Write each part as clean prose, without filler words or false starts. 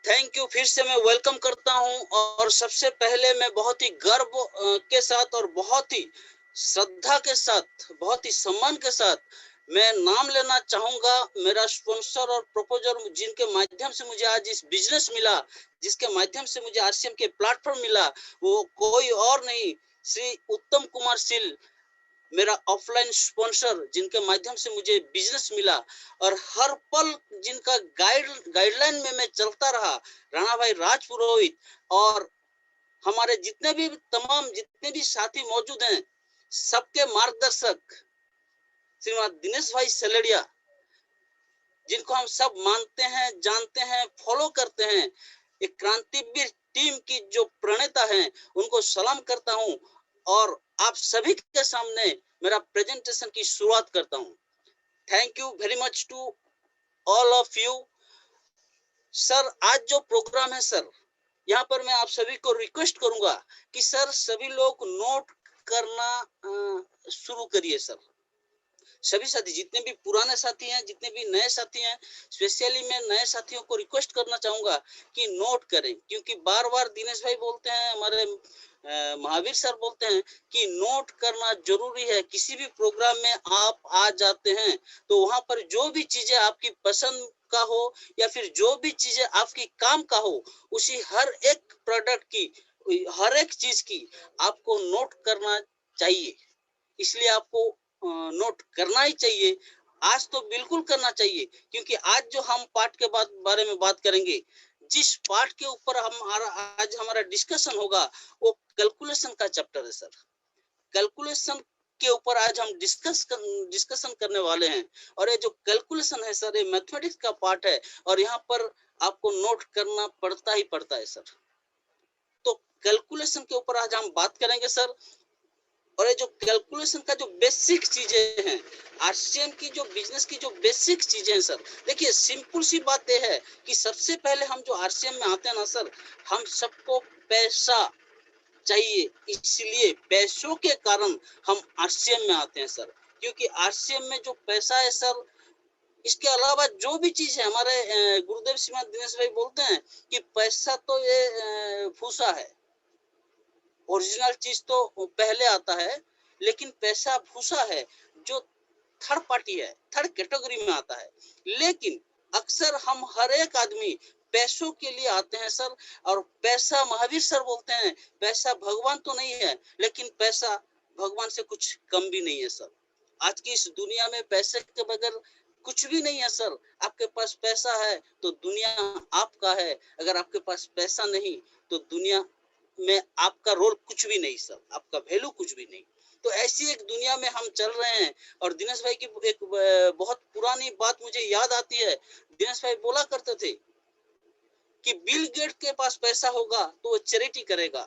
Thank you. फिर से मैं वेलकम करता हूं और सबसे पहले मैं बहुत ही गर्व के साथ और बहुत ही श्रद्धा के साथ, बहुत ही सम्मान के साथ मैं नाम लेना चाहूंगा। मेरा स्पॉन्सर और प्रपोजर जिनके माध्यम से मुझे आज इस बिजनेस मिला, जिसके माध्यम से मुझे आरसीएम के प्लेटफॉर्म मिला, वो कोई और नहीं, श्री उत्तम कुमार सिल, मेरा ऑफलाइन स्पॉन्सर, जिनके माध्यम से मुझे बिजनेस मिला और हर पल जिनका गाइडलाइन में मैं चलता रहा, राणा भाई राजपुरोहित और हमारे जितने भी साथी मौजूद हैं, सबके मार्गदर्शक श्रीमान दिनेश भाई सलेडिया, जिनको हम सब मानते हैं, जानते हैं, फॉलो करते हैं, एक क्रांतिवीर टीम की जो प्रणेता हैं, उनको सलाम करता हूं और आप सभी के सामने मेरा प्रेजेंटेशन की शुरुआत करता हूं। Thank you very much to all of you. Sir, आज जो प्रोग्राम है सर, यहाँ पर मैं आप सभी को रिक्वेस्ट करूंगा कि सर सभी लोग नोट करना शुरू करिए। सर सभी साथी, जितने भी पुराने साथी हैं, जितने भी नए साथी हैं, स्पेशली मैं नए साथियों को रिक्वेस्ट करना चाहूंगा कि नोट करें, क्योंकि बार बार दिनेश भाई बोलते हैं, हमारे महावीर सर बोलते हैं कि नोट करना जरूरी है। किसी भी प्रोग्राम में आप आ जाते हैं तो वहां पर जो भी चीजें आपकी पसंद का हो या फिर जो भी चीजें आपकी काम का हो, उसी हर एक प्रोडक्ट की, हर एक चीज की आपको नोट करना चाहिए। इसलिए आपको नोट करना ही चाहिए। आज तो बिल्कुल करना चाहिए, क्योंकि आज जो हम पाठ के बारे में बात करेंगे, जिस पाठ के ऊपर आज हमारा डिस्कशन होगा, वो कैलकुलेशन का चैप्टर है सर। कैलकुलेशन के ऊपर आज हम डिस्कशन करने वाले हैं। और ये जो कैलकुलेशन है सर, ये मैथमेटिक्स का पार्ट है और यहाँ पर आपको नोट करना पड़ता ही पड़ता है सर। तो कैलकुलेशन के ऊपर आज हम बात करेंगे सर। और ये जो कैलकुलेशन का जो बेसिक चीजें हैं, आरसीएम की जो बिजनेस की जो बेसिक चीजें हैं सर, देखिए सिंपल सी बात यह है कि सबसे पहले हम जो आरसीएम में आते हैं ना सर, हम सबको पैसा चाहिए। इसलिए पैसों के कारण हम आरसीएम में आते हैं सर, क्योंकि आरसीएम में जो पैसा है सर, इसके अलावा जो भी चीज है, हमारे गुरुदेव श्रीमान दिनेश भाई बोलते हैं कि पैसा तो ये भूसा है, ओरिजिनल चीज तो पहले आता है, लेकिन पैसा भूसा है जो थर्ड पार्टी है, थर्ड कैटेगरी में आता है। लेकिन अक्सर हम हर एक आदमी पैसों के लिए आते हैं सर। और पैसा, महावीर सर बोलते हैं, पैसा भगवान तो नहीं है, लेकिन पैसा भगवान से कुछ कम भी नहीं है सर। आज की इस दुनिया में पैसे के बगैर कुछ भी नहीं है सर। आपके पास पैसा है तो दुनिया आपका है, अगर आपके पास पैसा नहीं तो दुनिया में आपका रोल कुछ भी नहीं सर, आपका वैल्यू कुछ भी नहीं। तो ऐसी एक दुनिया में हम चल रहे हैं। और दिनेश भाई की एक बहुत पुरानी बात मुझे याद आती है। दिनेश भाई बोला करते थे कि बिल गेट के पास पैसा होगा तो वो चैरिटी करेगा,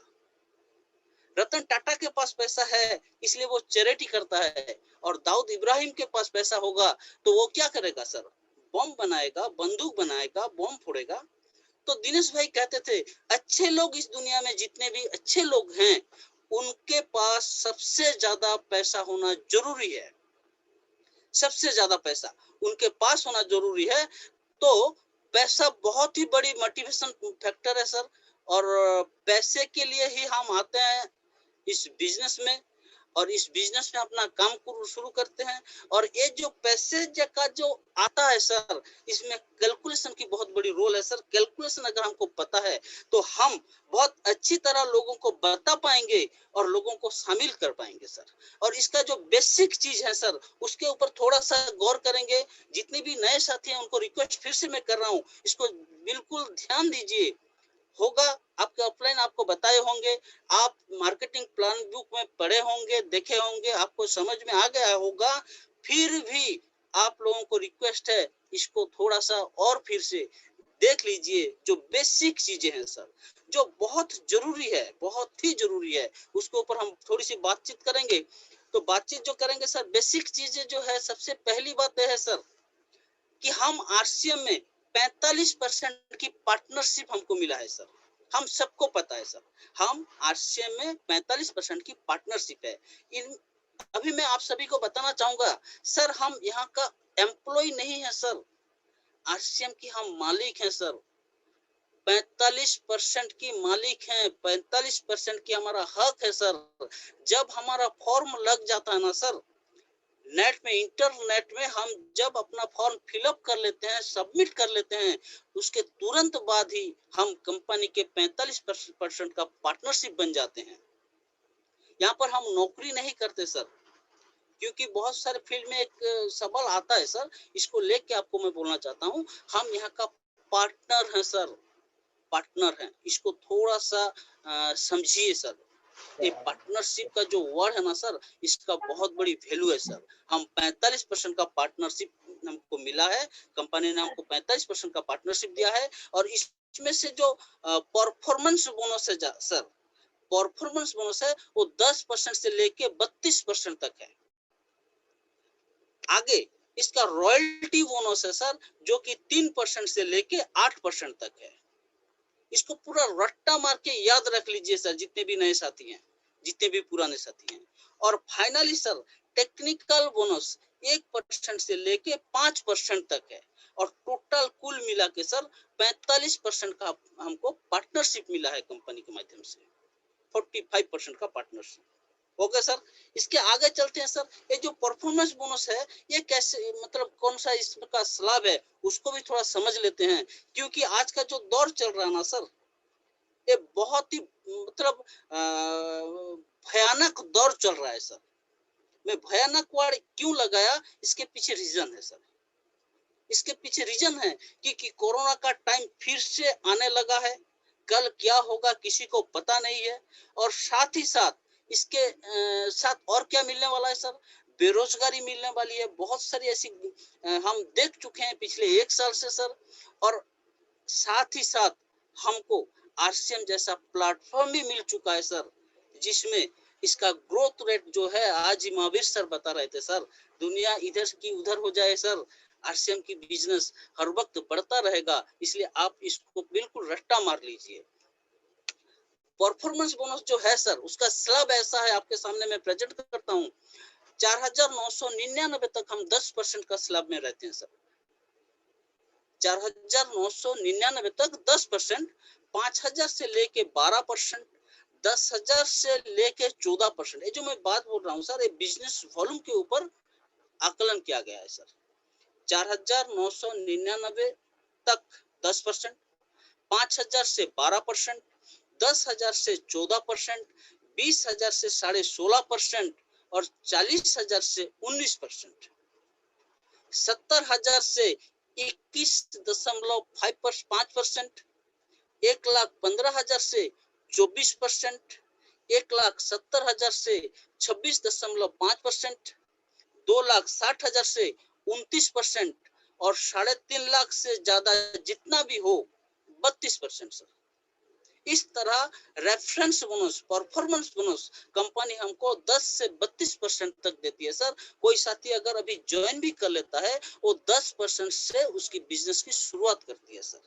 रतन टाटा के पास पैसा है इसलिए वो चैरिटी करता है, और दाऊद इब्राहिम के पास पैसा होगा तो वो क्या करेगा सर, बम बनाएगा, बंदूक बनाएगा, बम फोड़ेगा। तो दिनेश भाई कहते थे, अच्छे लोग इस दुनिया में जितने भी अच्छे लोग हैं, उनके पास सबसे ज्यादा पैसा होना जरूरी है। सबसे ज्यादा पैसा उनके पास होना जरूरी है। तो पैसा बहुत ही बड़ी मोटिवेशन फैक्टर है सर। और पैसे के लिए ही हम आते हैं इस बिजनेस में, और इस बिजनेस में अपना काम शुरू करते हैं। और ये जो पैसे का जो आता है सर, इसमें कैलकुलेशन की बहुत बड़ी रोल है सर। कैलकुलेशन अगर हमको पता है तो हम बहुत अच्छी तरह लोगों को बता पाएंगे और लोगों को शामिल कर पाएंगे सर। और इसका जो बेसिक चीज है सर, उसके ऊपर थोड़ा सा गौर करेंगे। जितने भी नए साथी हैं उनको रिक्वेस्ट फिर से मैं कर रहा हूँ, इसको बिल्कुल ध्यान दीजिए। होगा आपके ऑफलाइन आपको बताए होंगे, आप मार्केटिंग प्लान बुक में पढ़े होंगे, देखे होंगे, आपको समझ में आ गया होगा। फिर भी आप लोगों को रिक्वेस्ट है, इसको थोड़ा सा और फिर से देख लीजिए। जो बेसिक चीजें हैं सर, जो बहुत जरूरी है, बहुत ही जरूरी है, उसके ऊपर हम थोड़ी सी बातचीत करेंगे। तो बातचीत जो करेंगे सर, बेसिक चीजें जो है, सबसे पहली बात यह है सर कि हम आरसीएम में 45% की पार्टनरशिप हमको मिला है सर। हम सबको पता है सर, हम आरसीएम में 45% की पार्टनरशिप है। इन अभी मैं आप सभी को बताना चाहूंगा सर, हम यहाँ का एम्प्लॉय नहीं है सर, आरसीएम की हम मालिक हैं सर। 45% की मालिक हैं, 45% की हमारा हक है सर। जब हमारा फॉर्म लग जाता है ना सर, नेट में, इंटरनेट में हम जब अपना फॉर्म फिलअप कर लेते हैं, सबमिट कर लेते हैं, उसके तुरंत बाद ही हम कंपनी के 45% का पार्टनरशिप बन जाते हैं। यहाँ पर हम नौकरी नहीं करते सर, क्योंकि बहुत सारे फील्ड में एक सवाल आता है सर, इसको लेके आपको मैं बोलना चाहता हूँ, हम यहाँ का पार्टनर हैं सर, पार्टनर हैं। इसको थोड़ा सा समझिए सर। ये पार्टनरशिप का जो वर्ड है ना सर, इसका बहुत बड़ी वैल्यू है सर। हम 45% का पार्टनरशिप हमको मिला है, कंपनी ने हमको 45% का पार्टनरशिप दिया है, और इसमें से जो परफॉर्मेंस बोनस है सर, परफॉर्मेंस बोनस है वो 10% से लेके 32% तक है। आगे इसका रॉयल्टी बोनस है सर, जो कि 3% से लेके 8% तक है। इसको पूरा रट्टा मार के याद रख लीजिए सर, जितने भी नए साथी हैं, जितने भी पुराने साथी हैं। और फाइनली सर, टेक्निकल बोनस 1% से लेके 5% तक है, और टोटल कुल मिला के सर 45% का हमको पार्टनरशिप मिला है कंपनी के माध्यम से, 45% का पार्टनरशिप। ओके सर, इसके आगे चलते हैं सर। ये जो परफॉर्मेंस बोनस है, ये कैसे, मतलब कौन सा इसका स्लैब है, उसको भी थोड़ा समझ लेते हैं। क्योंकि आज का जो दौर चल रहा है ना सर, ये बहुत ही मतलब भयानक दौर चल रहा है सर। मैं भयानक वर्ड क्यों लगाया, इसके पीछे रीजन है सर। इसके पीछे रीजन है कि कोरोना का टाइम फिर से आने लगा है। कल क्या होगा किसी को पता नहीं है। और साथ ही साथ इसके साथ और क्या मिलने वाला है सर, बेरोजगारी मिलने वाली है। बहुत सारी ऐसी हम देख चुके हैं पिछले 1 साल से सर। और साथ ही साथ हमको आरसीएम जैसा प्लेटफॉर्म भी मिल चुका है सर, जिसमें इसका ग्रोथ रेट जो है, आज ही महावीर सर बता रहे थे सर, दुनिया इधर की उधर हो जाए सर, आरसीएम की बिजनेस हर वक्त बढ़ता रहेगा। इसलिए आप इसको बिल्कुल रट्टा मार लीजिए। परफॉर्मेंस बोनस जो है सर, उसका स्लैब ऐसा है, आपके सामने मैं प्रेजेंट करता हूँ। 4,999 तक हम 10% का स्लैब में रहते हैं सर। 4,999 तक 10%, 5,000 से लेके 12%, 10,000 से लेके 14%। ये जो मैं बात बोल रहा हूँ सर, ये बिजनेस वॉल्यूम के ऊपर आकलन किया गया है सर। 4,999 तक 10%, 5,000 से 12%, 10,000 से 14%, 20,000 से 16.5%, और 40,000 से 19%, 70,000 से 21.5%, 1,15,000 से 24%, 1,70,000 से 26.5%, 2,60,000 से 29%, और 3.5 लाख से ज्यादा जितना भी हो 32% सर। इस तरह reference bonus, performance bonus company हमको 10 से 32% तक देती है सर। कोई साथी अगर अभी ज्वाइन भी कर लेता है, वो 10% से उसकी बिजनेस की शुरुआत करती है सर।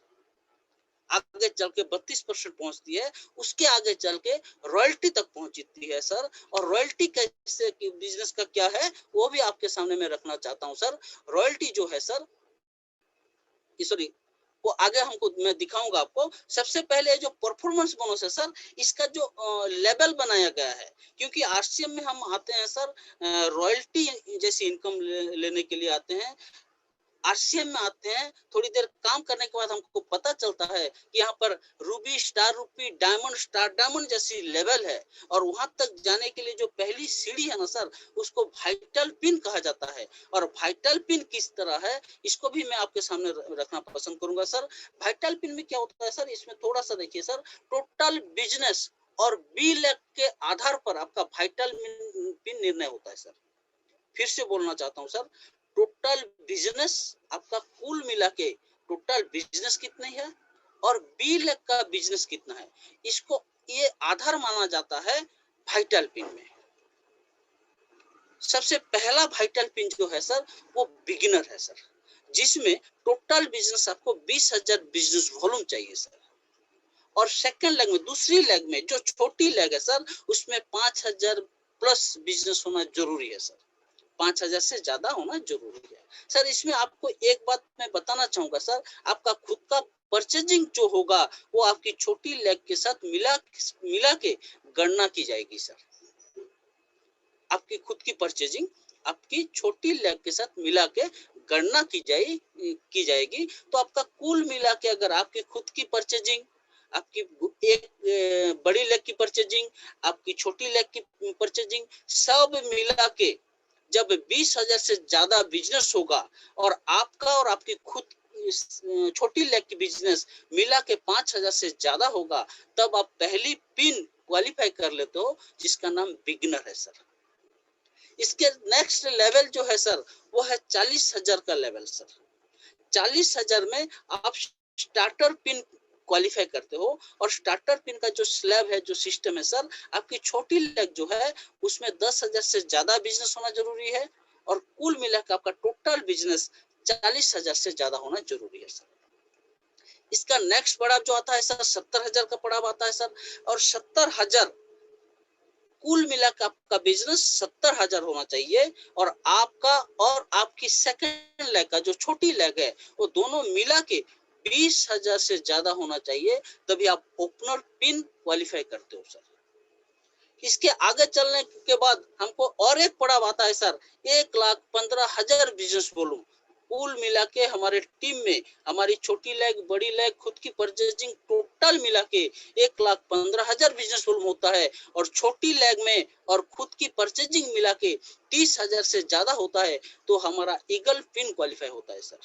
आगे चल के 32% पहुंचती है, उसके आगे चल के रॉयल्टी तक पहुंचती है सर। और रॉयल्टी कैसे कि बिजनेस का क्या है, वो भी आपके सामने मैं रखना चाहता हूं सर। रॉयल्टी जो है सर, सॉरी, वो आगे हमको मैं दिखाऊंगा आपको। सबसे पहले जो परफॉर्मेंस बोनस है सर, इसका जो लेवल बनाया गया है, क्योंकि आरसीएम में हम आते हैं सर रॉयल्टी जैसी इनकम लेने के लिए आते हैं। आरसीएम में आते हैं, थोड़ी देर काम करने के बाद हमको पता चलता है कि यहाँ पर रूबी, स्टार रूपी, डायमंड, स्टार डायमंड जैसी लेवल है। और वहां तक जाने के लिए जो पहली सीढ़ी है ना सर, उसको वाइटल पिन कहा जाता है। और वाइटल पिन किस तरह है, इसको भी मैं आपके सामने रखना पसंद करूंगा सर। वाइटल पिन में क्या होता है सर, इसमें थोड़ा सा देखिए सर, टोटल बिजनेस और बी लेग के आधार पर आपका वाइटल पिन निर्णय होता है सर। फिर से बोलना चाहता हूं सर, टोटल बिजनेस आपका कुल मिला के टोटल बिजनेस कितनी है, और बी लेग का बिजनेस कितना है, इसको ये आधार माना जाता है वाइटल पिन में। सबसे पहला वाइटल पिन जो है सर, वो बिगिनर है सर, जिसमें टोटल बिजनेस आपको 20,000 बिजनेस वॉल्यूम चाहिए सर। और सेकंड लेग में, दूसरी लेग में जो छोटी लेग है सर, उसमें 5,000 प्लस बिजनेस होना जरूरी है सर। 5,000 से ज्यादा होना जरूरी है सर। इसमें आपको एक बात मैं बताना चाहूंगा सर, आपका खुद का परचेजिंग जो होगा वो आपकी छोटी लेग के साथ मिला के गणना की जाएगी सर। आपकी खुद की परचेजिंग आपकी छोटी लेग के साथ मिला के गणना की जाएगी। तो आपका कुल मिला के अगर आपकी खुद की परचेजिंग, आपकी एक बड़ी लेग की परचेजिंग, आपकी छोटी लेग की परचेजिंग सब मिला के जब 20,000 से ज्यादा बिजनेस होगा और आपका और आपकी खुद छोटी लेग की बिजनेस मिला के 5,000 से ज्यादा होगा, तब आप पहली पिन क्वालिफाई कर लेते हो जिसका नाम बिगिनर है सर। इसके नेक्स्ट लेवल जो है सर वो है 40,000 का लेवल सर। 40,000 में आप स्टार्टर पिन क्वालिफाई करते हो और स्टार्टर पिन का जो स्लैब है, जो सिस्टम है सर, आपकी छोटी लेग जो है उसमें 10,000 से ज्यादा बिजनेस होना जरूरी है और कुल मिलाकर आपका टोटल बिजनेस 40,000 से ज्यादा होना जरूरी है सर। इसका नेक्स्ट पड़ाव जो आता है सर 70,000 का पड़ाव आता है सर, और 70,000 कुल मिलाकर आपका बिजनेस 70,000 होना चाहिए और आपका और आपकी सेकंड लेग का जो छोटी लेग है वो दोनों मिला के 20,000 से ज्यादा होना चाहिए, तभी आप ओपनर पिन क्वालिफाई करते हो सर। इसके आगे चलने के बाद हमको और एक पड़ाव आता है सर 1,15,000 बिजनेस वॉल्यूम। कुल मिला के हमारे टीम में हमारी छोटी लेग, बड़ी लेग, खुद की परचेजिंग टोटल मिला के 1,15,000 बिजनेस वॉल्यूम होता है और छोटी लेग में और खुद की परचेजिंग मिला के 30,000 से ज्यादा होता है तो हमारा ईगल पिन क्वालिफाई होता है सर।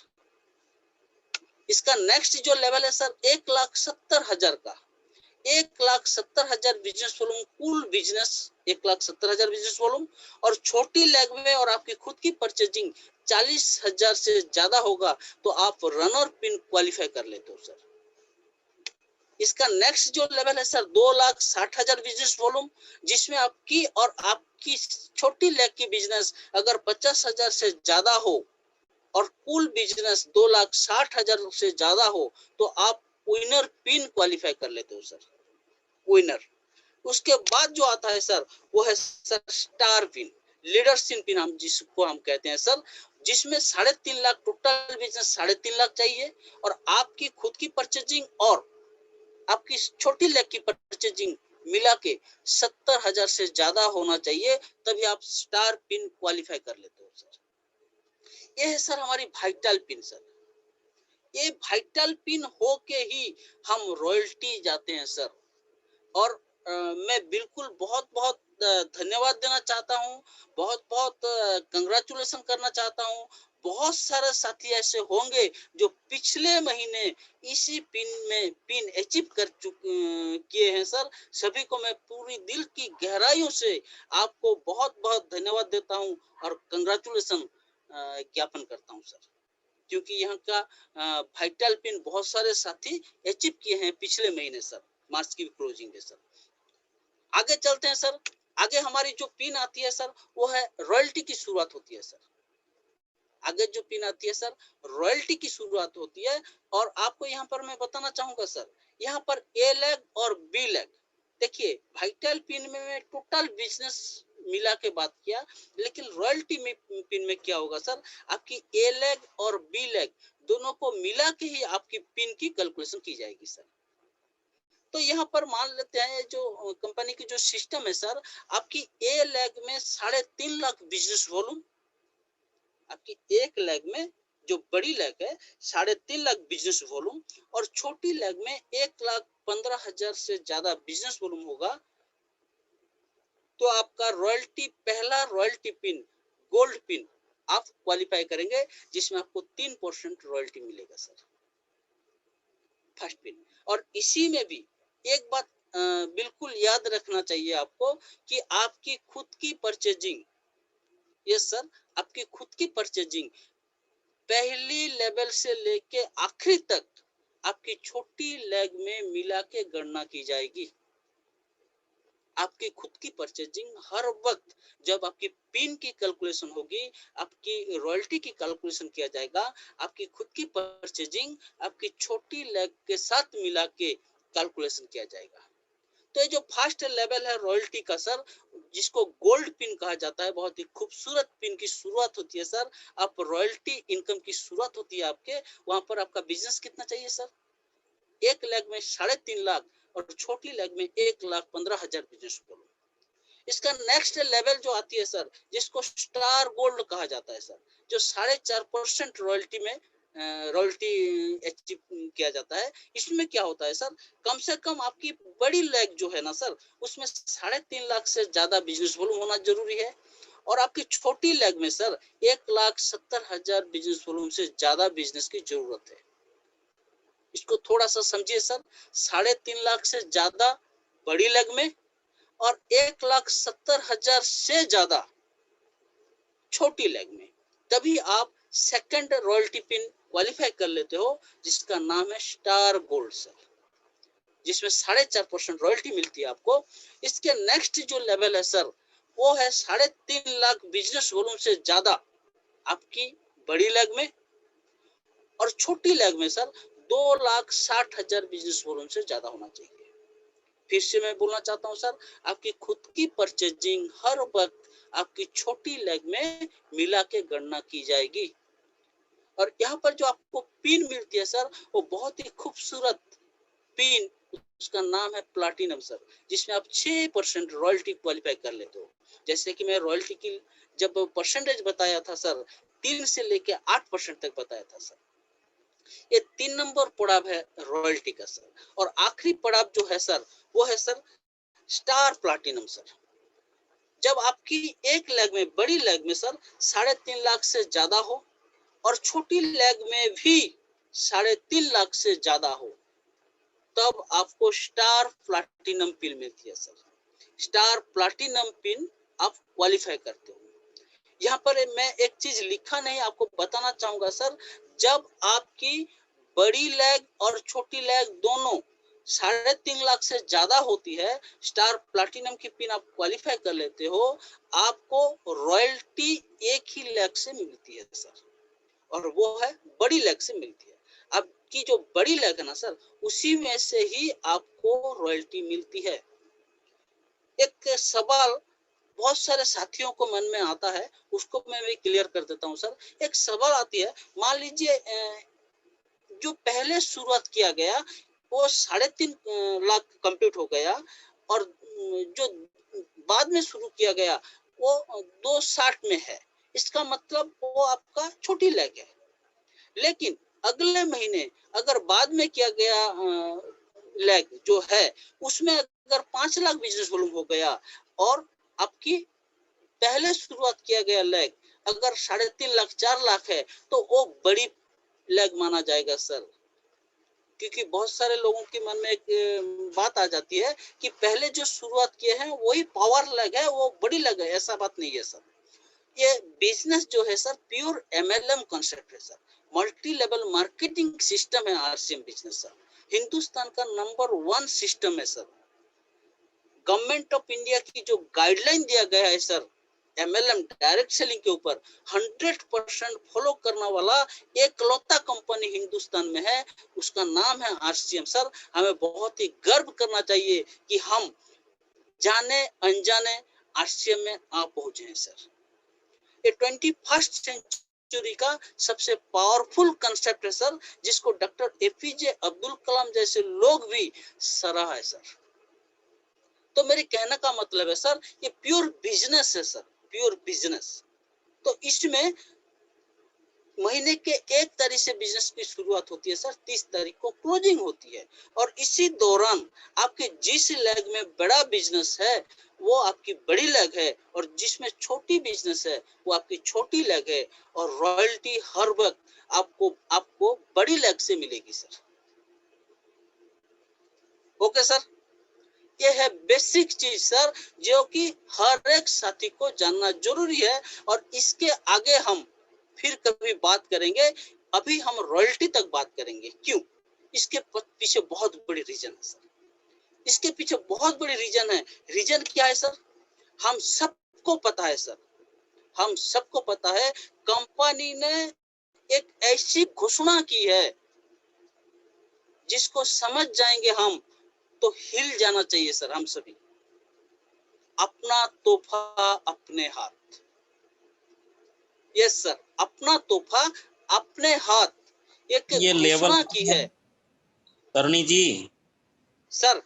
इसका नेक्स्ट जो लेवल है सर 1,70,000 का, 1,70,000 बिजनेस वॉल्यूम, कुल बिजनेस 1,70,000 बिजनेस वॉल्यूम और छोटी लेग में और आपकी खुद की परचेजिंग 40,000 से ज्यादा होगा तो आप रनर पिन क्वालिफाई कर लेते हो सर। इसका नेक्स्ट जो लेवल है सर 2,60,000 बिजनेस वॉल्यूम, जिसमें आपकी और आपकी छोटी लेग की बिजनेस अगर 50,000 से ज्यादा हो और कुल बिजनेस 2,60,000 से ज्यादा हो तो आप विनर पिन क्वालिफाई कर लेते हो सर, विनर। उसके बाद जो आता है सर वो है sir star pin, leadership pin हम जिसको हम कहते हैं सर, जिसमें 3.5 लाख टोटल बिजनेस 3.5 लाख चाहिए और आपकी खुद की परचेजिंग और आपकी छोटी लेग की परचेजिंग मिला के 70,000 से ज्यादा होना चाहिए, तभी आप स्टार पिन क्वालिफाई कर लेते हो सर। ये है सर हमारी वाइटल पिन सर। ये वाइटल पिन हो के ही हम रॉयल्टी जाते हैं सर। और मैं बिल्कुल बहुत बहुत धन्यवाद देना चाहता हूँ, बहुत बहुत कंग्रेचुलेशन करना चाहता हूँ। बहुत सारे साथी ऐसे होंगे जो पिछले महीने इसी पिन अचीव किए हैं सर। सभी को मैं पूरी दिल की गहराइयों से आपको बहुत बहुत धन्यवाद देता हूँ और कंग्रेचुलेशन ज्ञापन करता हूँ सर, क्योंकि यहाँ का वाइटल पिन बहुत सारे साथी अचीव किए हैं पिछले महीने सर, मार्च की क्लोजिंग है सर। आगे चलते हैं सर। आगे हमारी जो पिन आती है सर वो है रॉयल्टी की शुरुआत होती है सर। आगे जो पिन आती है सर रॉयल्टी की शुरुआत होती है और आपको यहाँ पर मैं बताना चाहूंगा सर, यहाँ पर ए लेग और बी लेग, देखिए वाइटल पिन में मैं टोटल बिजनेस मिला के बात किया, लेकिन रॉयल्टी में पिन में क्या होगा सर, आपकी ए लेग और बी लेग दोनों को मिला के ही आपकी पिन की कैलकुलेशन की जाएगी सर। तो यहाँ पर मान लेते हैं जो कंपनी की जो सिस्टम है सर, आपकी ए लेग में 3.5 लाख बिजनेस वॉल्यूम, आपकी एक लेग में जो बड़ी लेग है 3.5 लाख बिजनेस वॉल्यूम और छोटी लेग में 1,15,000 से ज्यादा बिजनेस वॉल्यूम होगा, तो आपका रॉयल्टी, पहला रॉयल्टी पिन गोल्ड पिन आप क्वालिफाई करेंगे, जिसमें आपको 3% रॉयल्टी मिलेगा सर, फर्स्ट पिन। और इसी में भी एक बात बिल्कुल याद रखना चाहिए आपको कि आपकी खुद की परचेजिंग, यस सर, आपकी खुद की परचेजिंग पहली लेवल से लेके आखिरी तक आपकी छोटी लेग में मिला के गणना की जाएगी। आपकी खुद की परचेजिंग हर वक्त जब आपकी पिन की कैलकुलेशन होगी, आपकी रॉयल्टी की कैलकुलेशन किया जाएगा, आपकी खुद की परचेजिंग आपकी छोटी लेग के साथ मिला के कैलकुलेशन किया जाएगा। तो ये जो फर्स्ट लेवल है रॉयल्टी का सर, जिसको गोल्ड पिन कहा जाता है, बहुत ही खूबसूरत पिन की शुरुआत होती है सर। आप रॉयल्टी इनकम की शुरुआत होती है आपके, वहां पर आपका बिजनेस कितना चाहिए सर, एक लेग में 3.5 लाख और छोटी लेग में 1,15,000 बिजनेस वॉल्यूम। इसका नेक्स्ट लेवल जो आती है सर, जिसको स्टार गोल्ड कहा जाता है सर, जो 4.5% रॉयल्टी में रॉयल्टी अचीव किया जाता है। इसमें क्या होता है सर, कम से कम आपकी बड़ी लेग जो है ना सर, उसमें 3.5 लाख से ज्यादा बिजनेस वॉल्यूम होना जरूरी है। और आपकी छोटी लेग में सर 1,70,000 बिजनेस वॉल्यूम से ज्यादा बिजनेस की जरूरत है। इसको थोड़ा सा समझिए सर, 3.5 लाख से ज्यादा बड़ी लेग में और 1,70,000 से ज्यादा छोटी लेग में, तभी आप सेकंड रॉयल्टी पिन क्वालिफाई कर लेते हो, जिसका नाम है स्टार गोल्ड सर, जिसमें 4.5% रॉयल्टी मिलती है आपको। इसके नेक्स्ट जो लेवल है सर, वो है 3.5 लाख बिजनेस वॉल्यूम से ज्यादा आपकी बड़ी लेग में, और छोटी लेग में सर 2,60,000 बिजनेस वॉल्यूम से ज्यादा होना चाहिए। फिर से मैं बोलना चाहता हूं सर, आपकी खुद की परचेजिंग हर वक्त आपकी छोटी लेग में मिला के गणना की जाएगी। और यहाँ पर जो आपको पिन मिलती है सर, वो बहुत ही खूबसूरत पिन, उसका नाम है प्लाटिनम सर, जिसमें आप 6% रॉयल्टी क्वालिफाई कर लेते हो। जैसे कि मैं रॉयल्टी की जब परसेंटेज बताया था सर, 3 से लेके 8% तक बताया था सर। ये 3 नंबर पड़ाव है रॉयल्टी का सर। और आखिरी पड़ाव जो है सर, वो है सर स्टार प्लाटिनम सर। जब आपकी एक लेग में, बड़ी लेग में सर 3.5 लाख से ज्यादा हो और छोटी लेग में भी 3.5 लाख से ज्यादा हो, तब आपको स्टार प्लैटिनम पिन मिलती है सर। स्टार प्लैटिनम पिन आप क्वालिफाई करते हो। यहाँ पर मैं एक चीज लिखा नहीं, आपको बताना चाहूंगा सर, जब आपकी बड़ी लेग और छोटी लेग दोनों 3.5 लाख से ज्यादा होती है, स्टार प्लैटिनम की पिन आप क्वालिफाई कर लेते हो, आपको रॉयल्टी एक ही लेग से मिलती है सर, और वो है बड़ी लेग से मिलती है। आपकी जो बड़ी लेग है ना सर, उसी में से ही आपको रॉयल्टी मिलती है। एक सवाल बहुत सारे साथियों को मन में आता है, उसको मैं भी क्लियर कर देता हूं सर। एक सवाल आती है, मान लीजिए जो पहले शुरुआत किया गया वो 3.5 लाख कंप्लीट हो गया, और जो बाद में शुरू किया गया वो 2.60 में है, इसका मतलब वो आपका छोटी लेग है। लेकिन अगले महीने अगर बाद में किया गया लेग जो है, उसमें अगर 5 लाख बिजनेस वॉल्यूम हो गया, और आपकी पहले शुरुआत किया गया लेग अगर 3.5 लाख 4 लाख है, तो वो बड़ी लेग माना जाएगा सर। क्योंकि बहुत सारे लोगों के मन में एक बात आ जाती है कि पहले जो शुरुआत किए हैं वही पावर लेग है, वो बड़ी लेग है। ऐसा बात नहीं है सर। ये बिजनेस जो है सर प्योर एमएलएम कॉन्सेप्ट है sir, multi level marketing system है आरसीएम बिजनेस सर। हिंदुस्तान का नंबर 1 सिस्टम है सर। गवर्नमेंट ऑफ इंडिया की जो गाइडलाइन दिया गया है सर एमएलएम डायरेक्ट सेलिंग के ऊपर, 100% फॉलो करने वाला एकलौता कंपनी हिंदुस्तान में है, उसका नाम है आरसीएम सर। हमें बहुत ही गर्व करना चाहिए कि हम जाने अनजाने आरसीएम में आ पहुंचे हैं सर। ये 21st सेंचुरी का सबसे पावरफुल कंसेप्ट है सर, जिसको डॉक्टर एपीजे अब्दुल कलाम जैसे लोग भी सराहा है सर। तो मेरे कहने का मतलब है सर, ये प्योर बिजनेस है सर, प्योर बिजनेस। तो इसमें महीने के 1 तारीख से बिजनेस की शुरुआत होती है सर, 30 तारीख को क्लोजिंग होती है। और इसी दौरान आपके जिस लेग में बड़ा बिजनेस है वो आपकी बड़ी लेग है, और जिसमें छोटी बिजनेस है वो आपकी छोटी लेग है, और रॉयल्टी हर वक्त आपको बड़ी लेग से मिलेगी सर। ओके सर, ये है बेसिक चीज सर, जो कि हर एक साथी को जानना जरूरी है। और इसके आगे हम फिर कभी बात करेंगे। अभी हम रॉयल्टी तक बात करेंगे। क्यों? इसके पीछे बहुत बड़ी रीजन है सर। इसके पीछे बहुत बड़ी रीजन है। रीजन क्या है सर? हम सबको पता है सर, हम सबको पता है, कंपनी ने एक ऐसी घोषणा की है जिसको समझ जाएंगे हम तो हिल जाना चाहिए सर हम सभी। अपना तोहफा अपने हाथ। यस सर, अपना तोहफा अपने हाथ एक ये लेवल घोषणा की है। करणी जी, सर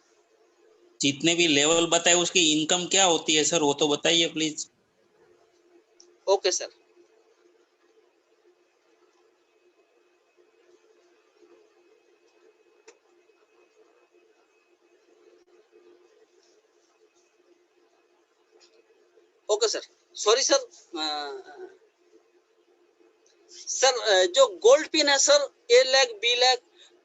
जितने भी लेवल बताए उसकी इनकम क्या होती है सर, वो तो बताइए please. Okay sir. Okay sir, sorry sir. Sir जो गोल्ड पिन है सर, ए लैग बी लैग,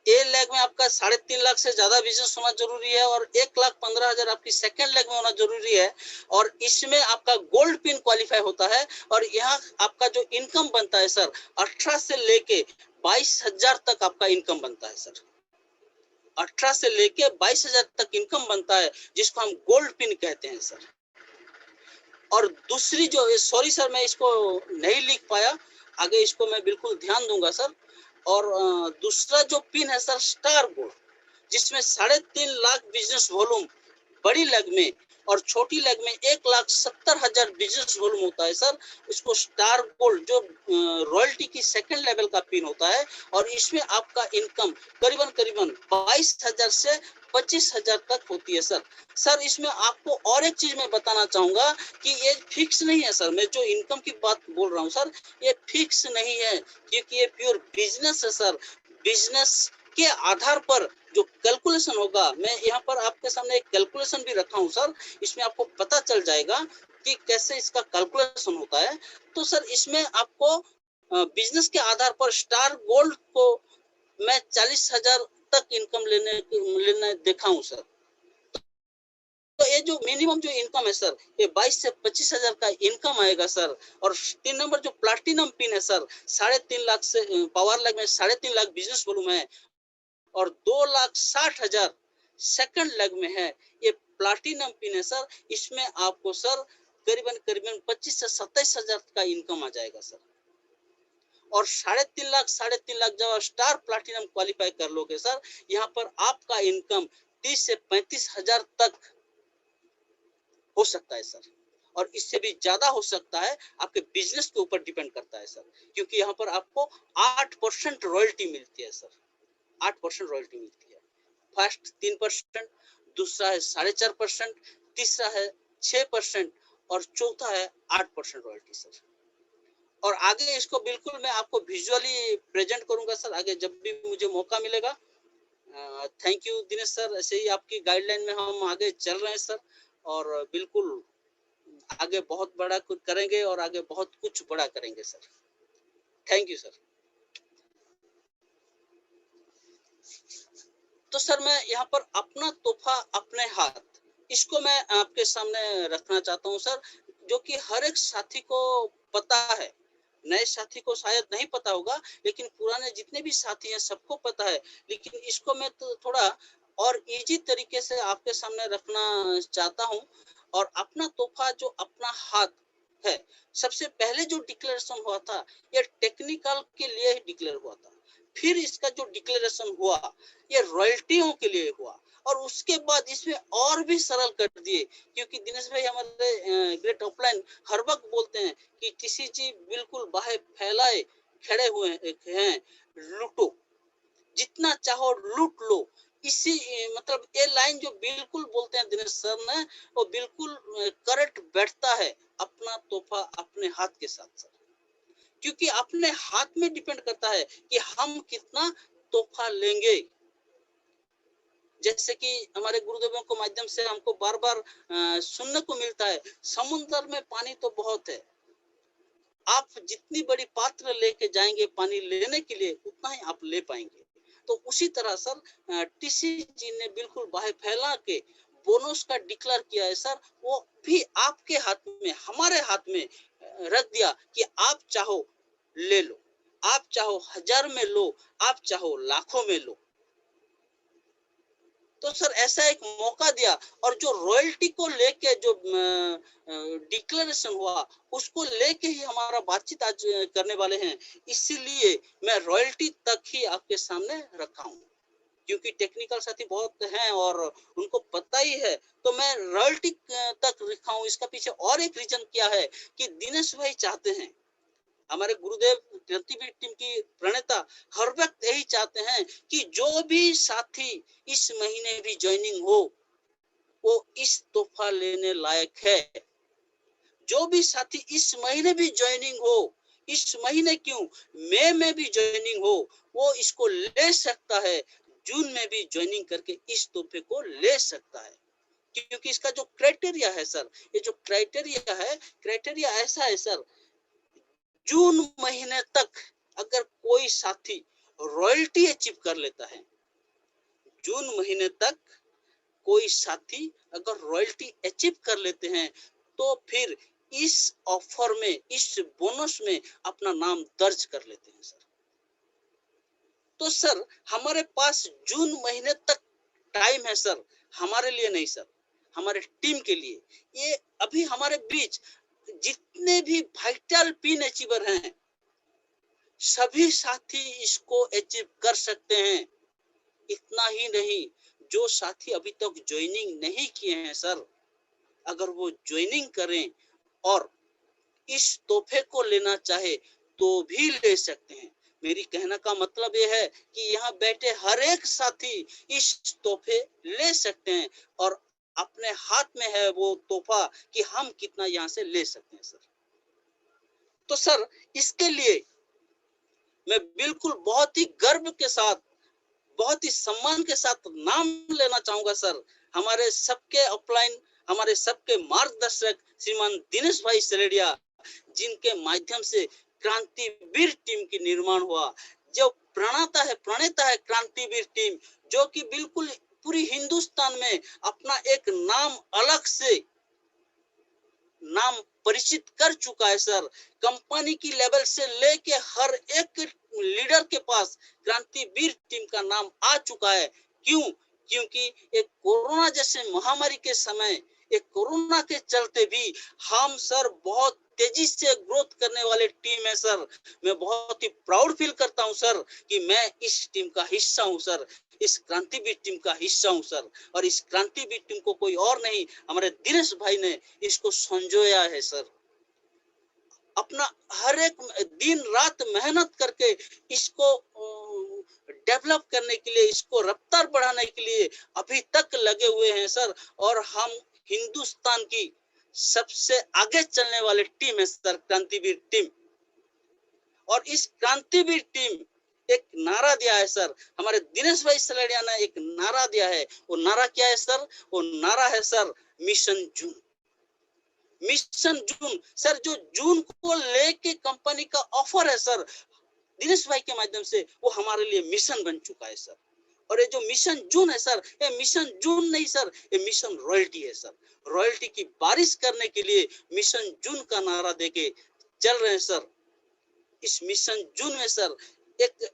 ए लैग में आपका 3.5 लाख से ज्यादा बिजनेस होना जरूरी है और 1,15,000 आपकी सेकंड लेग में होना जरूरी है। और इसमें आपका गोल्ड पिन क्वालिफाई होता है। और यहाँ आपका जो इनकम बनता है सर, 18 से लेके 22,000 तक आपका इनकम बनता है सर। 18 से लेके 22,000 तक इनकम बनता है, जिसको हम गोल्ड पिन कहते हैं सर। और दूसरी जो, सॉरी सर मैं इसको नहीं लिख पाया, आगे इसको मैं बिल्कुल ध्यान दूंगा सर। और दूसरा जो पिन है सर, स्टार गोल्ड, जिसमें 3.5 लाख बिजनेस वॉल्यूम बड़ी लेग में और छोटी लेग में 1,70,000 बिजनेस वॉल्यूम होता है सर। इसको स्टार गोल्ड जो रॉयल्टी की सेकंड लेवल का पिन होता है। और इसमें आपका इनकम करीबन करीबन 22,000 से 25,000 तक होती है सर। सर इसमें आपको और एक चीज मैं बताना चाहूंगा कि ये फिक्स नहीं है सर। मैं जो इनकम की बात बोल रहा हूँ सर, ये फिक्स नहीं है, क्योंकि ये प्योर बिजनेस है सर। बिजनेस के आधार पर जो कैलकुलेशन होगा, मैं यहाँ पर आपके सामने एक कैलकुलेशन भी रखा हूँ सर, इसमें आपको पता चल जाएगा कि कैसे इसका कैलकुलेशन होता है। तो सर इसमें आपको बिजनेस के आधार पर स्टार गोल्ड को मैं 40,000 तक इनकम लेने देखा हूँ सर। तो ये जो मिनिमम जो इनकम है सर, ये 22 से 25,000 का इनकम आएगा सर। और 3 नंबर जो प्लाटिनम पिन है सर, 3.5 लाख से पावर लेग में 3.5 लाख बिजनेस वॉल्यूम है और 2,60,000 सेकंड लेग में है। ये प्लाटिनम पिन है सर। इसमें आपको सर करीबन करीबन 25 से 27,000 का इनकम आ जाएगा सर। और 3.5 लाख जब स्टार प्लाटिनम क्वालिफाई कर लोगे सर, यहाँ पर आपका इनकम 30 से 35,000 तक हो सकता है सर। और इससे भी ज्यादा हो सकता है, आपके बिजनेस के ऊपर डिपेंड करता है सर। क्योंकि यहाँ पर आपको 8% रॉयल्टी मिलती है सर। 8% रॉयल्टी मिलती है। फर्स्ट 3%, दूसरा है 4.5%, तीसरा है 6% और चौथा है 8% रॉयल्टी सर। और आगे इसको बिल्कुल मैं आपको विजुअली प्रेजेंट करूंगा सर, आगे जब भी मुझे मौका मिलेगा। थैंक यू दिनेश सर, ऐसे ही आपकी गाइडलाइन में हम आगे चल रहे हैं सर। और बिल्कुल आगे बहुत बड़ा कुछ करेंगे और आगे बहुत कुछ बड़ा करेंगे सर। Thank you sir. तो सर मैं यहाँ पर अपना तोहफा अपने हाथ, इसको मैं आपके सामने रखना चाहता हूँ सर, जो कि हर एक साथी को पता है। नए साथी को शायद नहीं पता होगा, लेकिन पुराने जितने भी साथी हैं सबको पता है। लेकिन इसको मैं तो थोड़ा और इजी तरीके से आपके सामने रखना चाहता हूँ। और अपना तोहफा जो अपना हाथ है, सबसे पहले जो डिक्लेरेशन हुआ था, ये टेक्निकल के लिए ही डिक्लेयर हुआ था। फिर इसका जो डिक्लेरेशन हुआ, ये रॉयल्टियों के लिए हुआ। और उसके बाद इसमें और भी सरल कर दिए, क्योंकि दिनेश भाई हमारे ग्रेट ऑफलाइन हर वक्त बोलते हैं कि किसी चीज बिल्कुल बाहे फैलाए खड़े हुए हैं, लूटो, जितना चाहो लूट लो। इसी मतलब ये लाइन जो बिल्कुल बोलते हैं दिनेश सर ने, वो बिल्कुल करेक्ट बैठता है अपना तोहफा अपने हाथ के साथ सर। क्योंकि अपने हाथ में डिपेंड करता है कि हम कितना तोहफा लेंगे। जैसे कि हमारे गुरुदेवों के माध्यम से हमको बार बार सुनने को मिलता है, समुद्र में पानी तो बहुत है, आप जितनी बड़ी पात्र लेके जाएंगे पानी लेने के लिए, उतना ही आप ले पाएंगे। तो उसी तरह सर टीसी जी ने बिल्कुल बाहें फैला के बोनस का डिक्लेयर किया है सर। वो भी आपके हाथ में, हमारे हाथ में रख दिया कि आप चाहो ले लो, आप चाहो 1000 में लो, आप चाहो लाखों में लो। तो सर ऐसा एक मौका दिया। और जो रॉयल्टी को लेके जो डिक्लेरेशन हुआ, उसको लेके ही हमारा बातचीत आज करने वाले हैं। इसीलिए मैं रॉयल्टी तक ही आपके सामने रखा हूँ, क्योंकि टेक्निकल साथी बहुत हैं और उनको पता ही है। तो मैं रॉयल्टी तक रखा हूँ। इसका पीछे और एक रीजन क्या है कि दिनेश भाई चाहते हैं, हमारे गुरुदेव क्रांतिवीर टीम की प्रणेता हर वक्त यही चाहते हैं कि जो भी साथी इस महीने भी ज्वाइनिंग हो वो इस तोहफा लेने लायक है। जो भी साथी इस महीने भी ज्वाइनिंग हो, इस महीने क्यों, मई में भी ज्वाइनिंग हो, वो इसको ले सकता है। जून में भी ज्वाइनिंग करके इस तोहफे को ले सकता है, क्योंकि इसका जो क्राइटेरिया है सर, ये जो क्राइटेरिया है, क्राइटेरिया ऐसा है सर, जून महीने तक अगर कोई साथी रॉयल्टी अचीव कर लेता है, जून महीने तक कोई साथी अगर रॉयल्टी अचीव कर लेते हैं, तो फिर इस ऑफर में, इस बोनस में अपना नाम दर्ज कर लेते हैं सर। तो सर हमारे पास जून महीने तक टाइम है सर, हमारे लिए नहीं सर, हमारे टीम के लिए। ये अभी हमारे बीच जितने भी वाइटल पिन अचीवर हैं, सभी साथी इसको अचीव कर सकते हैं। इतना ही नहीं, जो साथी अभी तक ज्वाइनिंग नहीं किए हैं सर, अगर वो ज्वाइनिंग करें और इस तोहफे को लेना चाहे तो भी ले सकते हैं। मेरी कहने का मतलब ये है कि यहाँ बैठे हर एक साथी इस तोहफे ले सकते हैं और अपने हाथ में है वो तोहफा कि हम कितना यहाँ से ले सकते हैं सर। तो सर इसके लिए मैं बिल्कुल बहुत ही गर्व के साथ, बहुत ही सम्मान के साथ नाम लेना चाहूंगा सर, हमारे सबके अपलाइन, हमारे सबके मार्गदर्शक श्रीमान दिनेश भाई सलेडिया, जिनके माध्यम से क्रांतिवीर टीम की निर्माण हुआ। जो प्रणेता है क्रांतिवीर टीम, जो कि बिल्कुल पूरी हिंदुस्तान में अपना एक नाम अलग से नाम परिचित कर चुका है सर। कंपनी की लेवल से लेके हर एक लीडर के पास क्रांतिवीर टीम का नाम आ चुका है। क्यों? क्योंकि एक कोरोना जैसे महामारी के समय, एक कोरोना के चलते भी हम सर बहुत तेजी से ग्रोथ करने वाले टीम है सर। मैं बहुत ही प्राउड फील करता हूं सर कि मैं इस टीम का हिस्सा हूं सर, इस क्रांतिवीर टीम का हिस्सा हूं सर। और इस क्रांतिवीर टीम को कोई और नहीं, हमारे दिनेश भाई ने इसको संजोया है सर। अपना हर एक दिन रात मेहनत करके इसको डेवलप करने के लिए, इसको रफ्तार बढ़ाने के लिए अभी तक लगे हुए हैं सर। और हम हिंदुस्तान की सबसे आगे चलने वाले टीम है सर, क्रांतिवीर टीम। और इस क्रांतिवीर टीम एक नारा दिया है सर, हमारे दिनेश भाई सलेडिया ने एक नारा दिया है। वो नारा क्या है सर? वो नारा है सर, मिशन जून। मिशन जून सर, जो जून को लेके कंपनी का ऑफर है सर, दिनेश भाई के माध्यम से वो हमारे लिए मिशन बन चुका है सर। और ये जो मिशन जून है सर, ये मिशन जून नहीं सर, ये मिशन रॉयल्टी है सर। रॉयल्टी की बारिश करने के लिए मिशन जून का नारा देके चल रहे हैं सर। इस मिशन जून में सर एक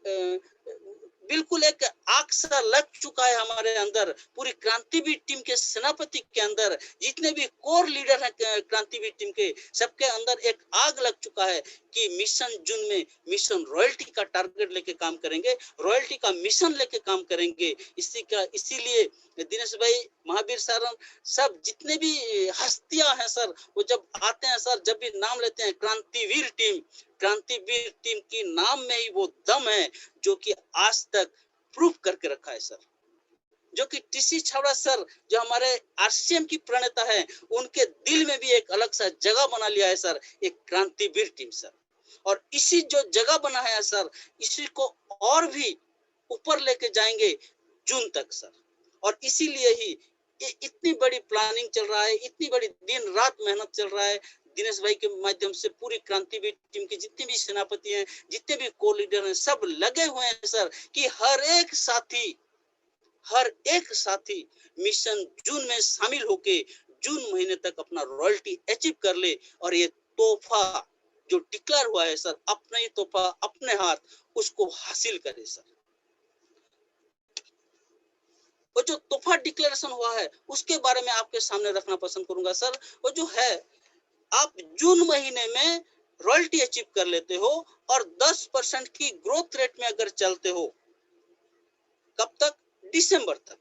बिल्कुल एक आग सा लग चुका है हमारे अंदर, पूरी क्रांतिवीर टीम के सेनापति के अंदर, जितने भी कोर लीडर हैं क्रांतिवीर टीम के, सबके अंदर एक आग लग चुका है कि मिशन जून में मिशन रॉयल्टी का टारगेट लेके काम करेंगे, रॉयल्टी का मिशन लेके काम करेंगे। इसीलिए दिनेश भाई, महावीर सारन, सब जितने भी हस्तियां हैं सर, वो जब आते हैं सर, जब भी नाम लेते हैं क्रांतिवीर टीम, क्रांतिवीर टीम की नाम में ही वो दम है जो कि आज तक प्रूफ करके रखा है सर। जो कि टीसी छावड़ा सर, जो हमारे आरसीएम की प्रणेता है, उनके दिल में भी एक अलग सा जगह बना लिया है सर, एक क्रांतिवीर टीम सर। और इसी जो जगह बना है सर, इसी को और भी ऊपर लेके जाएंगे जून तक सर। और इसीलिए ही इतनी बड़ी प्लानिंग चल रहा है, इतनी बड़ी दिन रात मेहनत चल रहा है। दिनेश भाई के माध्यम से पूरी क्रांतिवीर टीम के जितने भी सेनापति हैं, जितने भी को लीडर हैं, सब लगे हुए हैं सर कि हर एक साथी मिशन जून में शामिल होके जून महीने तक अपना रॉयल्टी अचीव कर ले। और ये तोहफा जो डिक्लेयर हुआ है सर, अपना ही तोहफा अपने हाथ उसको हासिल करे सर। वो जो तोहफा डिक्लेरेशन हुआ है उसके बारे में आपके सामने रखना पसंद करूंगा सर। वो जो है, आप जून महीने में रॉयल्टी अचीव कर लेते हो और 10% की ग्रोथ रेट में अगर चलते हो, कब तक? दिसंबर तक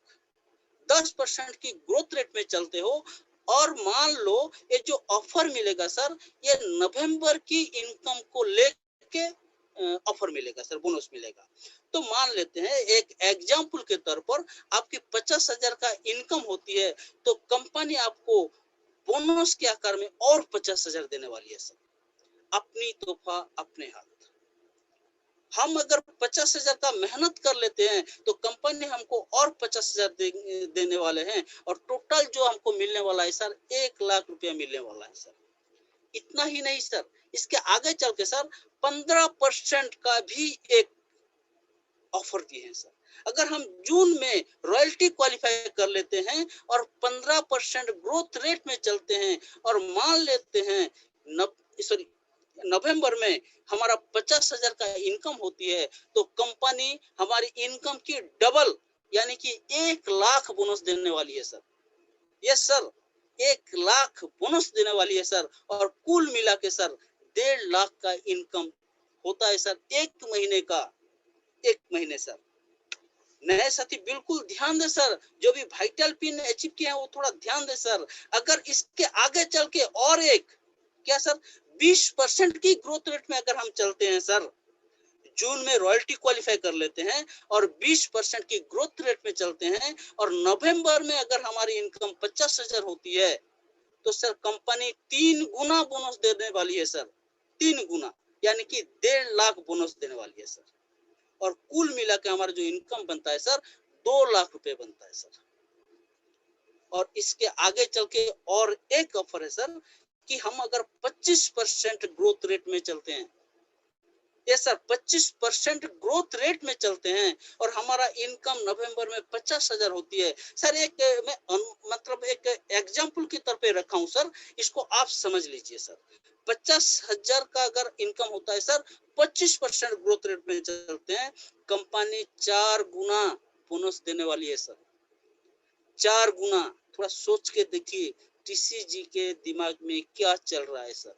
10% की ग्रोथ रेट में चलते हो। और मान लो ये जो ऑफर मिलेगा सर, ये नवंबर की इनकम को ले के ऑफर मिलेगा सर, बोनस मिलेगा। तो मान लेते हैं एक एग्जाम्पल के तौर पर आपकी 50,000 का इनकम होती है, तो कंपनी आपको बोनस के आकार में और 50,000 देने वाली है सर। अपनी तोहफा अपने हाथ। हम अगर 50,000 का मेहनत कर लेते हैं तो कंपनी हमको और 50,000 देने वाले हैं, और टोटल जो हमको मिलने वाला है सर 1,00,000 रुपया मिलने वाला है सर। इतना ही नहीं सर, इसके आगे चल के सर 15% का भी एक ऑफर दिए हैं सर। अगर हम जून में रॉयल्टी क्वालिफाई कर लेते हैं और 15% ग्रोथ रेट में चलते हैं, और मान लेते हैं नवंबर में हमारा 50,000 का इनकम होती है, तो कंपनी हमारी इनकम की डबल यानी कि 1,00,000 बोनस देने वाली है सर। यस सर, 1,00,000 बोनस देने वाली है सर, और कुल मिला के सर 1,50,000 का इनकम होता है सर एक महीने का। एक महीने सर। नए साथी बिल्कुल ध्यान दे सर, जो भी वाइटल पिन अचीव किए हैं वो थोड़ा ध्यान दे सर। अगर इसके आगे चल के और एक क्या सर 20% की ग्रोथ रेट में अगर हम चलते हैं सर, जून में रॉयल्टी क्वालिफाई कर लेते हैं और 20% की ग्रोथ रेट में चलते हैं, और नवंबर में अगर हमारी इनकम 50,000 होती है, तो सर कंपनी 3 गुना बोनस देने वाली है सर। 3 गुना यानी कि 1,50,000 बोनस देने वाली है सर, और कुल मिला के हमारा जो इनकम बनता है सर 2,00,000 रुपए बनता है सर। और इसके आगे चल के और एक ऑफर है सर कि हम अगर 25% ग्रोथ रेट में चलते हैं, ये सर 25% ग्रोथ रेट में चलते हैं, और हमारा इनकम नवंबर में 50,000 होती है सर। एक मैं मतलब एक एग्जाम्पल की तरफ पे रखा हूं सर, इसको आप समझ लीजिए सर। 50,000 का अगर इनकम होता है सर, 25% ग्रोथ रेट में चलते हैं, कंपनी 4 गुना बोनस देने वाली है सर। 4 गुना। थोड़ा सोच के देखिए टीसीजी के दिमाग में क्या चल रहा है सर।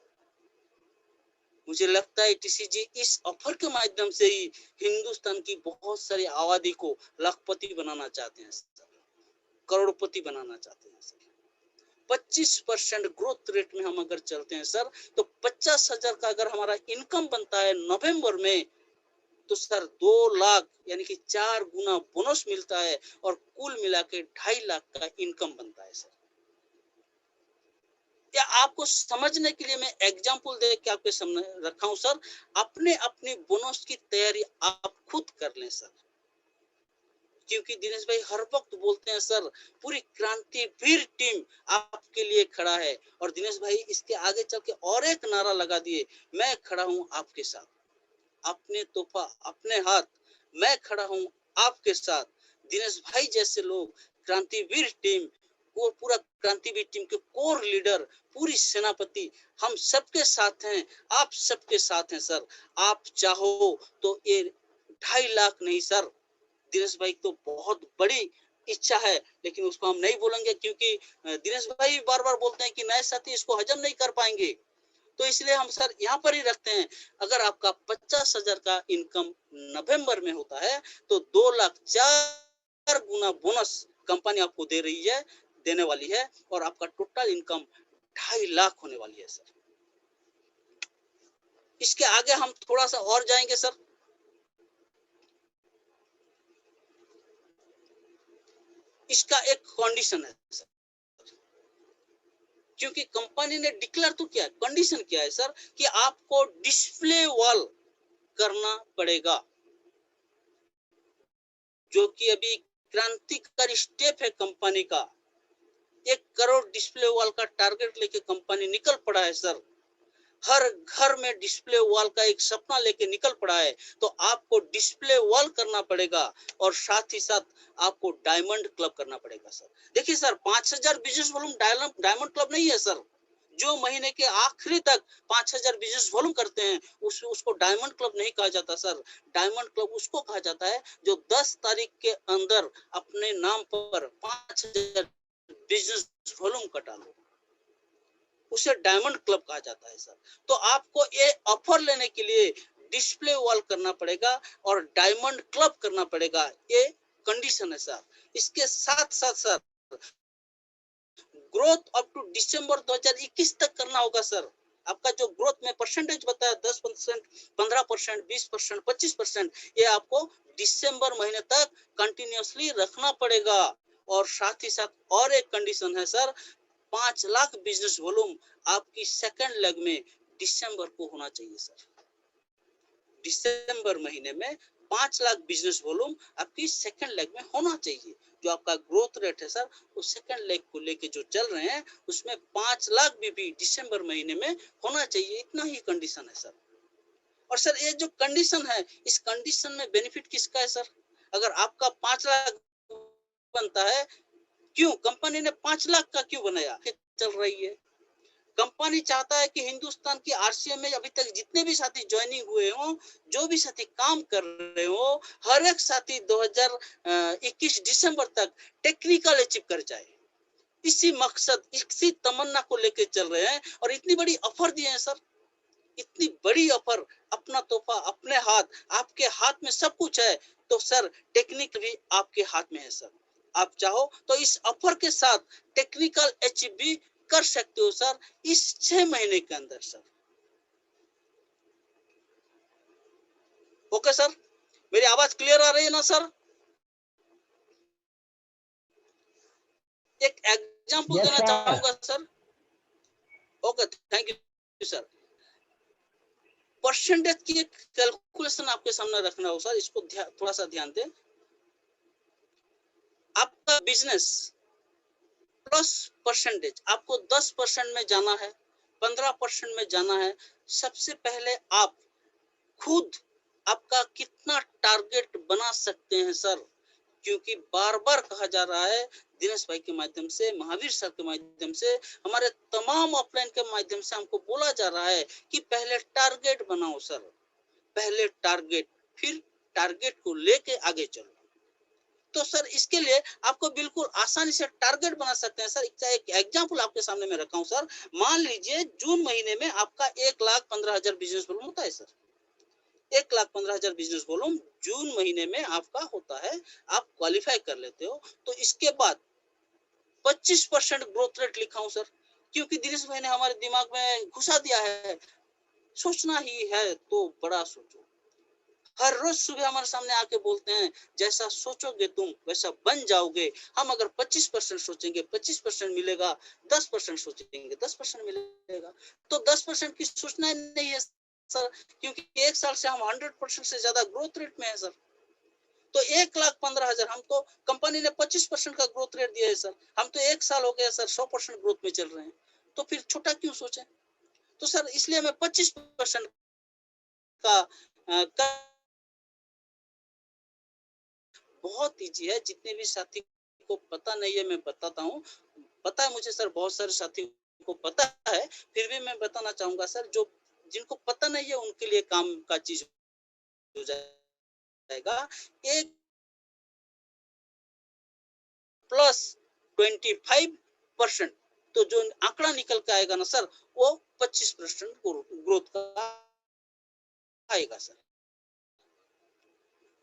मुझे लगता है टीसीजी इस ऑफर के माध्यम से ही हिंदुस्तान की बहुत सारी आबादी को लाखपति बनाना चाहते हैं सर, करोड़पति बनाना चाहते हैं सर। 25% ग्रोथ रेट में हम अगर चलते हैं सर, तो 50,000 का अगर हमारा इनकम बनता है नवंबर में, तो सर 2,00,000 यानी कि 4 गुना बोनस मिलता है, और कुल मिला के 2,50,000 का इनकम बनता है सर। या आपको समझने के लिए मैं एग्जांपल दे के आपके सामने रखा हूं सर। अपने अपने बोनस की तैयारी आप खुद कर लें सर, क्योंकि दिनेश भाई हर वक्त बोलते हैं सर पूरी क्रांतिवीर टीम आपके लिए खड़ा है, और दिनेश भाई इसके आगे चल के और एक नारा लगा दिए, मैं खड़ा हूं आपके साथ, अपने तोहफा अपने हाथ, मैं खड़ा हूं आपके साथ। दिनेश भाई जैसे लोग क्रांतिवीर टीम को, पूरा क्रांतिवीर टीम के कोर लीडर, पूरी सेनापति, हम सबके साथ हैं, आप सबके साथ हैं सर। आप चाहो तो ये 2,50,000 नहीं सर, दिनेश भाई तो बहुत बड़ी इच्छा है, लेकिन उसको हम नहीं बोलेंगे, क्योंकि दिनेश भाई बार बार बोलते हैं कि नए साथी इसको हजम नहीं कर पाएंगे, तो इसलिए हम सर यहाँ पर ही रखते हैं। अगर आपका 50,000 का इनकम नवंबर में होता है, तो 2,00,000 4 गुना बोनस कंपनी आपको दे रही है, देने वाली है, और आपका टोटल इनकम 2,50,000 होने वाली है सर। इसके आगे हम थोड़ा सा और जाएंगे सर। इसका एक कंडीशन है सर, क्योंकि कंपनी ने डिक्लेयर तो किया, कंडीशन क्या है सर कि आपको डिस्प्ले वॉल करना पड़ेगा, जो कि अभी क्रांतिकारी स्टेप है कंपनी का। 1 करोड़ डिस्प्ले वॉल का टारगेट लेके कंपनी निकल पड़ा है सर। हर घर में डिस्प्ले वॉल का एक सपना लेके निकल पड़ा है, तो आपको डिस्प्ले वॉल करना पड़ेगा, और साथ ही साथ आपको डायमंड क्लब करना पड़ेगा सर। देखिए sir 5,000 business volume diamond club नहीं है सर। जो महीने के आखिरी तक 5,000 बिजनेस वॉल्यूम करते हैं उसको डायमंड क्लब नहीं कहा जाता सर। डायमंड क्लब उसको कहा जाता है जो 10 तारीख के अंदर अपने नाम पर 5,000 बिजनेस वॉल्यूम कटा लो, उसे डायमंड क्लब कहा जाता है सर। तो आपको ये ऑफर लेने के लिए डिस्प्ले वॉल करना पड़ेगा और डायमंड क्लब करना पड़ेगा, ये कंडीशन है सर। इसके साथ साथ सर ग्रोथ अप टू दिसंबर 2021 तक करना होगा सर। आपका जो ग्रोथ में परसेंटेज बताया 10%, 15%, 20%, 25%, ये आपको दिसंबर महीने तक कंटिन्यूअसली रखना पड़ेगा। और साथ ही साथ और एक कंडीशन है सर, 5 लाख बिजनेस वॉल्यूम आपकी सेकंड लेग में दिसंबर को होना चाहिए सर। दिसंबर महीने में 5 लाख बिजनेस वॉल्यूम आपकी सेकंड लेग में होना चाहिए। जो आपका ग्रोथ रेट है सर, वो सेकंड लेग को लेके जो चल रहे हैं उसमें 5 लाख भी दिसंबर महीने में होना चाहिए। इतना ही कंडीशन है सर। और सर ये जो कंडीशन है, इस कंडीशन में बेनिफिट किसका है सर? अगर आपका 5 लाख बनता है, क्यों कंपनी ने 5 लाख का क्यों बनाया? चल रही है कंपनी चाहता है कि हिंदुस्तान की आरसीएम में अभी तक जितने भी साथी ज्वाइनिंग हुए हों, जो भी साथी काम कर रहे हो, हर एक साथी 2021 दिसंबर तक टेक्निकल अचीव कर जाए। इसी मकसद, इसी तमन्ना को लेके चल रहे हैं और इतनी बड़ी ऑफर दिए हैं सर। इतनी बड़ी ऑफर, अपना तोहफा अपने हाथ, आपके हाथ में सब कुछ है। तो सर टेक्निक भी आपके हाथ में है सर। आप चाहो तो इस ऑफर के साथ टेक्निकल अचीव भी कर सकते हो सर, इस 6 महीने के अंदर सर। ओके सर, मेरी आवाज क्लियर आ रही है ना सर? एक एग्जांपल यस देना सर। चाहूंगा sir. Okay, thank you sir. Percentage की एक कैलकुलेशन आपके सामने रखना हो सर, इसको थोड़ा सा ध्यान दें। आपका बिजनेस प्लस परसेंटेज, आपको 10% में जाना है, 15% में जाना है। सबसे पहले आप खुद आपका कितना टारगेट बना सकते हैं सर? क्योंकि बार बार कहा जा रहा है दिनेश भाई के माध्यम से, महावीर सर के माध्यम से, हमारे तमाम ऑफलाइन के माध्यम से हमको बोला जा रहा है कि पहले टारगेट बनाओ सर। पहले टारगेट, फिर टारगेट को लेके आगे चलो। तो सर इसके लिए आपको बिल्कुल आसानी से टारगेट बना सकते हैं सर। एक एग्जांपल आपके सामने मैं रखा हूं सर। मान लीजिए जून महीने में आपका 1,15,000 बिजनेस वॉल्यूम होता है सर। 1,15,000 बिजनेस वॉल्यूम जून महीने में आपका होता है, आप क्वालिफाई कर लेते हो। तो इसके बाद 25% ग्रोथ रेट लिखा हूं सर, क्योंकि दिनेश भाई ने हमारे दिमाग में घुसा दिया है, सोचना ही है तो बड़ा सोचो। हर रोज सुबह हमारे सामने आके बोलते हैं, जैसा सोचोगे तुम वैसा बन जाओगे। हम अगर 25% सोचेंगे 25% मिलेगा, 10% सोचेंगे 10% मिलेगा। तो 10% की सोचना नहीं है सर, क्योंकि एक साल से हम 100% से ज्यादा ग्रोथ रेट में है सर। तो 1,15,000, हम तो कंपनी ने 25% का ग्रोथ रेट दिया है सर। हम तो एक साल हो गया सर 100% ग्रोथ में चल रहे हैं, तो फिर छोटा क्यों सोचे? तो सर इसलिए मैं 25% का बहुत ईजी है। जितने भी साथी को पता नहीं है मैं बताता हूँ। पता है मुझे सर, बहुत सारे साथी को पता है, फिर भी मैं बताना चाहूंगा सर। जो जिनको पता नहीं है उनके लिए काम का चीज हो जाएगा। एक प्लस 25%, तो जो आंकड़ा निकल के आएगा ना सर, वो 25% ग्रोथ का आएगा सर।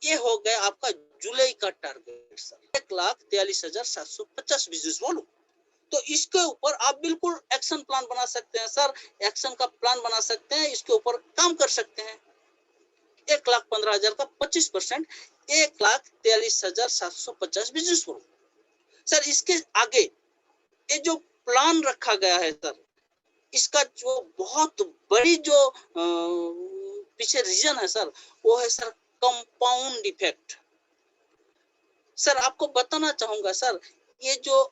ये हो गया आपका जुलाई का टारगेट सर, 1,43,750 बिजनेस वॉल्यूम। तो इसके ऊपर आप बिल्कुल एक्शन प्लान बना सकते हैं सर। एक्शन का प्लान बना सकते हैं, इसके ऊपर काम कर सकते हैं। 1,15,000 का 25%, 1,43,750 बिजनेस वॉल्यूम सर। इसके आगे ये जो प्लान रखा गया है सर, इसका जो बहुत बड़ी जो पीछे रीजन है सर, वो है सर कंपाउंड इफेक्ट। सर आपको बताना चाहूंगा सर, ये जो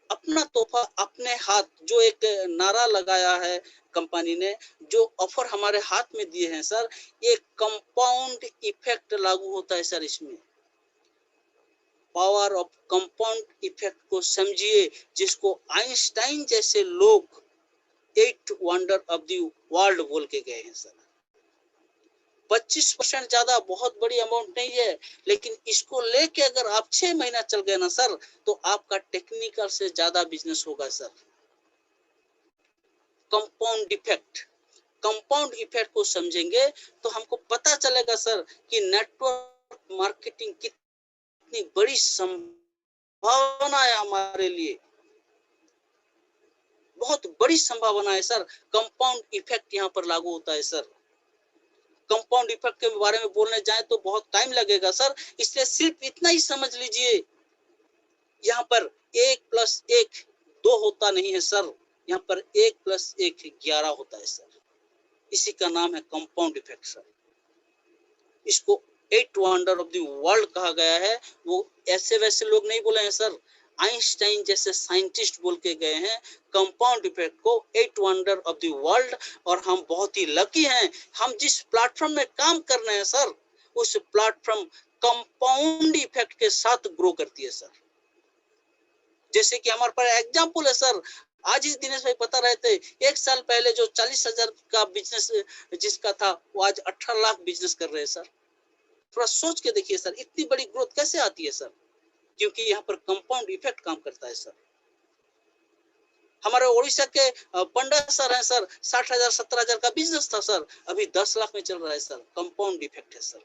अपना तोहफा अपने हाथ, जो एक नारा लगाया है कंपनी ने, जो ऑफर हमारे हाथ में दिए हैं सर, ये कंपाउंड इफेक्ट लागू होता है सर इसमें। पावर ऑफ कंपाउंड इफेक्ट को समझिए, जिसको आइंस्टाइन जैसे लोग 8 वंडर ऑफ द वर्ल्ड बोल के गए हैं सर। 25% ज्यादा बहुत बड़ी अमाउंट नहीं है, लेकिन इसको लेके अगर आप 6 महीना चल गए ना सर, तो आपका टेक्निकल से ज्यादा बिजनेस होगा sir. Compound effect, compound effect को समझेंगे तो हमको पता चलेगा सर कि नेटवर्क मार्केटिंग कितनी बड़ी संभावना है हमारे लिए। बहुत बड़ी संभावना है सर, कंपाउंड इफेक्ट यहाँ पर लागू होता है सर। कंपाउंड इफेक्ट के बारे में बोलने जाए तो बहुत टाइम लगेगा सर, इसलिए सिर्फ इतना ही समझ लीजिए, यहाँ पर 1 प्लस 1 2 होता नहीं है सर, यहाँ पर 1 प्लस 1 11 होता है सर। इसी का नाम है कंपाउंड इफेक्ट सर। इसको 8 वंडर ऑफ द वर्ल्ड कहा गया है। वो ऐसे वैसे लोग नहीं बोले हैं सर, आइंस्टाइन जैसे साइंटिस्ट बोल के गए हैं कंपाउंड इफेक्ट को 8 वंडर ऑफ द वर्ल्ड। और हम बहुत ही लकी हैं, हम जिस प्लेटफॉर्म में काम कर रहे हैं सर, उस प्लेटफॉर्म कंपाउंड इफेक्ट के साथ ग्रो करती है सर। जैसे कि हमारे पास एग्जाम्पल है सर, आज ही दिनेश भाई बता रहे थे, 1 साल पहले जो 40,000 का बिजनेस जिसका था, वो आज 18 लाख बिजनेस कर रहे हैं सर। थोड़ा सोच के देखिए सर, इतनी बड़ी ग्रोथ कैसे आती है सर? क्योंकि यहाँ पर कंपाउंड इफेक्ट काम करता है सर। हमारे ओडिशा के पंडा सर हैं सर, 60,000 17,000 का बिजनेस था सर, अभी 10 लाख में चल रहा है सर। कंपाउंड इफेक्ट है सर।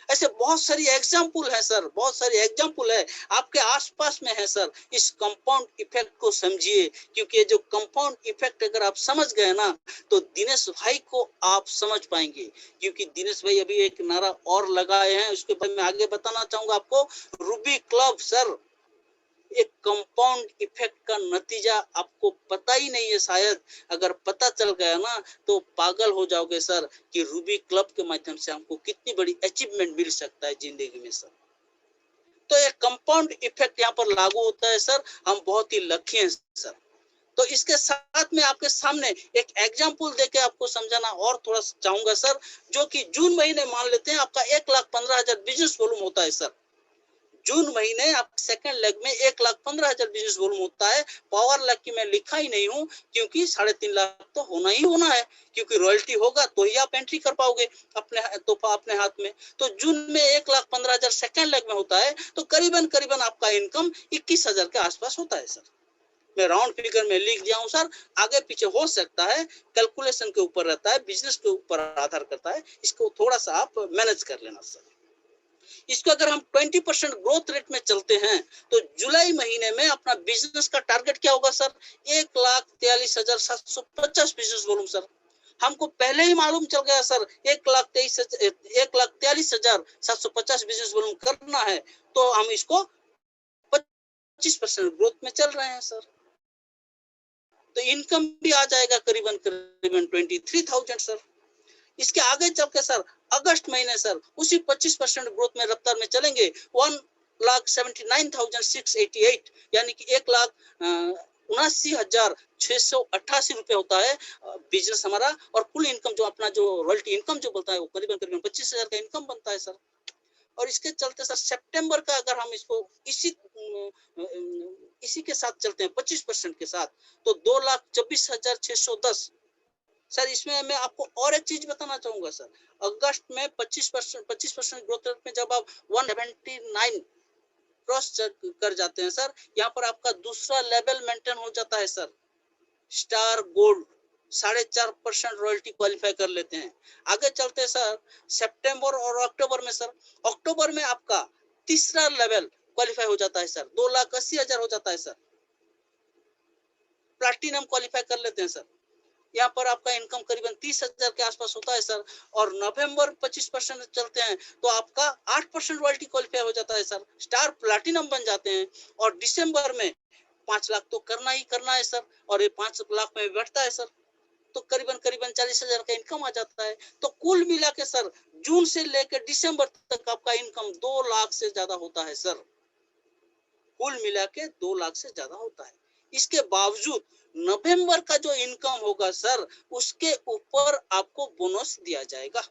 ऐसे बहुत सारी एग्जाम्पल है सर, बहुत सारी एग्जाम्पल है आपके आसपास में है सर। इस कंपाउंड इफेक्ट को समझिए, क्योंकि ये जो कंपाउंड इफेक्ट अगर आप समझ गए ना, तो दिनेश भाई को आप समझ पाएंगे। क्योंकि दिनेश भाई अभी एक नारा और लगाए हैं, उसके बारे में आगे बताना चाहूंगा आपको। रूबी क्लब सर, एक कंपाउंड इफेक्ट का नतीजा आपको पता ही नहीं है शायद। अगर पता चल गया ना तो पागल हो जाओगे सर, कि रूबी क्लब के माध्यम से हमको कितनी बड़ी अचीवमेंट मिल सकता है जिंदगी में सर। तो एक कंपाउंड इफेक्ट यहाँ पर लागू होता है सर, हम बहुत ही लकी हैं सर। तो इसके साथ में आपके सामने एक एग्जाम्पल देके आपको समझाना और थोड़ा चाहूंगा सर, जो कि जून महीने मान लेते हैं आपका 1,15,000 बिजनेस वॉल्यूम होता है सर। जून महीने आप सेकंड लेग में 1,15,000 बिजनेस वॉल्यूम होता है। पावर लैग की मैं लिखा ही नहीं हूँ, क्योंकि 3.5 लाख तो होना ही होना है, क्योंकि रॉयल्टी होगा तो ही आप एंट्री कर पाओगे अपने तोहफा अपने हाथ में। तो जून में 1,15,000 सेकंड लेग में होता है, तो करीबन करीबन आपका इनकम 21,000 के आसपास होता है सर। मैं राउंड फिगर में लिख दिया हूँ सर, आगे पीछे हो सकता है, कैलकुलेशन के ऊपर रहता है, बिजनेस के ऊपर आधार करता है, इसको थोड़ा सा आप मैनेज कर लेना सर। इसको अगर हम 20% ग्रोथ रेट में चलते हैं, तो जुलाई महीने में अपना बिजनेस का टारगेट क्या होगा सर? 1,43,750 business volume sir. हमको पहले ही मालूम चल गया सर, 1,43,750 बिजनेस वॉल्यूम करना है, तो हम इसको 25% ग्रोथ में चल रहे हैं सर। तो इनकम भी आ जाएगा करीबन करीबन 23,000 सर। इसके आगे चल के सर अगस्त महीने सर उसी 25% ग्रोथ में रफ्तार में चलेंगे, 1,79,688, यानी कि 1,79,688 रुपए होता है बिजनेस हमारा। और कुल इनकम जो अपना जो रॉयल्टी इनकम जो बोलता है, वो करीबन करीबन 25,000 का इनकम बनता है सर। और इसके चलते सर सितंबर का अगर हम इसको इसी के साथ चलते हैं 25% के साथ, तो 2,24,610 सर। इसमें मैं आपको और एक चीज बताना चाहूंगा सर, अगस्त में 25% ग्रोथ रेट में जब आप 179 क्रॉस कर जाते हैं सर, यहाँ पर आपका दूसरा लेवल मेंटेन हो जाता है sir, star gold. 4.5% royalty qualify कर लेते हैं। आगे चलते हैं सर सितंबर और अक्टूबर में सर, अक्टूबर में आपका तीसरा लेवल क्वालिफाई हो जाता है सर, 2,80,000 हो जाता है सर, प्लैटिनम क्वालिफाई कर लेते हैं सर। यहाँ पर आपका इनकम करीबन 30,000 के आसपास होता है सर। और नवंबर 25% चलते हैं तो आपका 8% रॉयल्टी क्वालिफाई हो जाता है सर, स्टार प्लैटिनम बन जाते हैं। और दिसंबर में 5 लाख तो करना ही करना है सर, और ये 5 लाख में बैठता है सर, तो करीबन करीबन 40,000 का इनकम आ जाता है। तो कुल मिला के सर जून से लेकर दिसंबर तक आपका इनकम 2 लाख से ज्यादा होता है सर, कुल मिला के 2 लाख से ज्यादा होता है। इसके बावजूद नवंबर का जो इनकम होगा सर, उसके ऊपर आपको बोनस दिया जाएगा।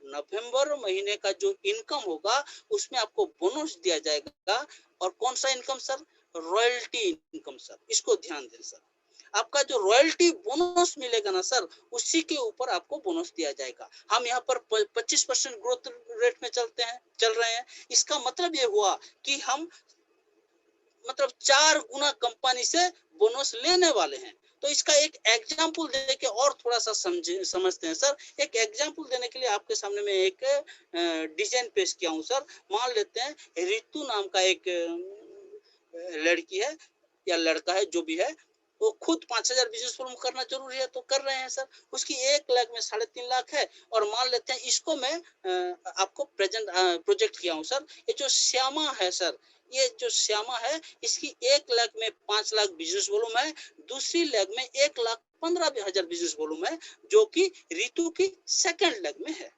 नवंबर महीने का जो इनकम होगा उसमें आपको बोनस दिया जाएगा। और कौन सा income sir? Royalty income sir. इसको ध्यान दें सर, आपका जो रॉयल्टी बोनस मिलेगा ना सर, उसी के ऊपर आपको बोनस दिया जाएगा। हम यहाँ पर 25% ग्रोथ रेट में चल रहे हैं। इसका मतलब ये हुआ कि हम मतलब 4 गुना कंपनी से बोनस लेने वाले हैं। तो इसका एक एग्जाम्पल देके और थोड़ा सा समझते हैं सर। एक एग्जाम्पल देने के लिए आपके सामने में एक डिजाइन पेश किया हूँ सर। मान लेते हैं रितु नाम का एक लड़की है या लड़का है, जो भी है, वो खुद 5,000 बिजनेस वॉल्यूम करना जरूरी है तो कर रहे हैं सर। उसकी 1 लाख में 3.5 लाख है और मान लेते हैं इसको मैं आपको प्रोजेक्ट किया हूँ सर। ये जो श्यामा है सर, ये जो श्यामा है इसकी 1 लाख में 5 लाख बिजनेस वॉल्यूम है, दूसरी लेग में 1,15,000 बिजनेस वॉल्यूम है, जो कि रितु की सेकंड लेग में है,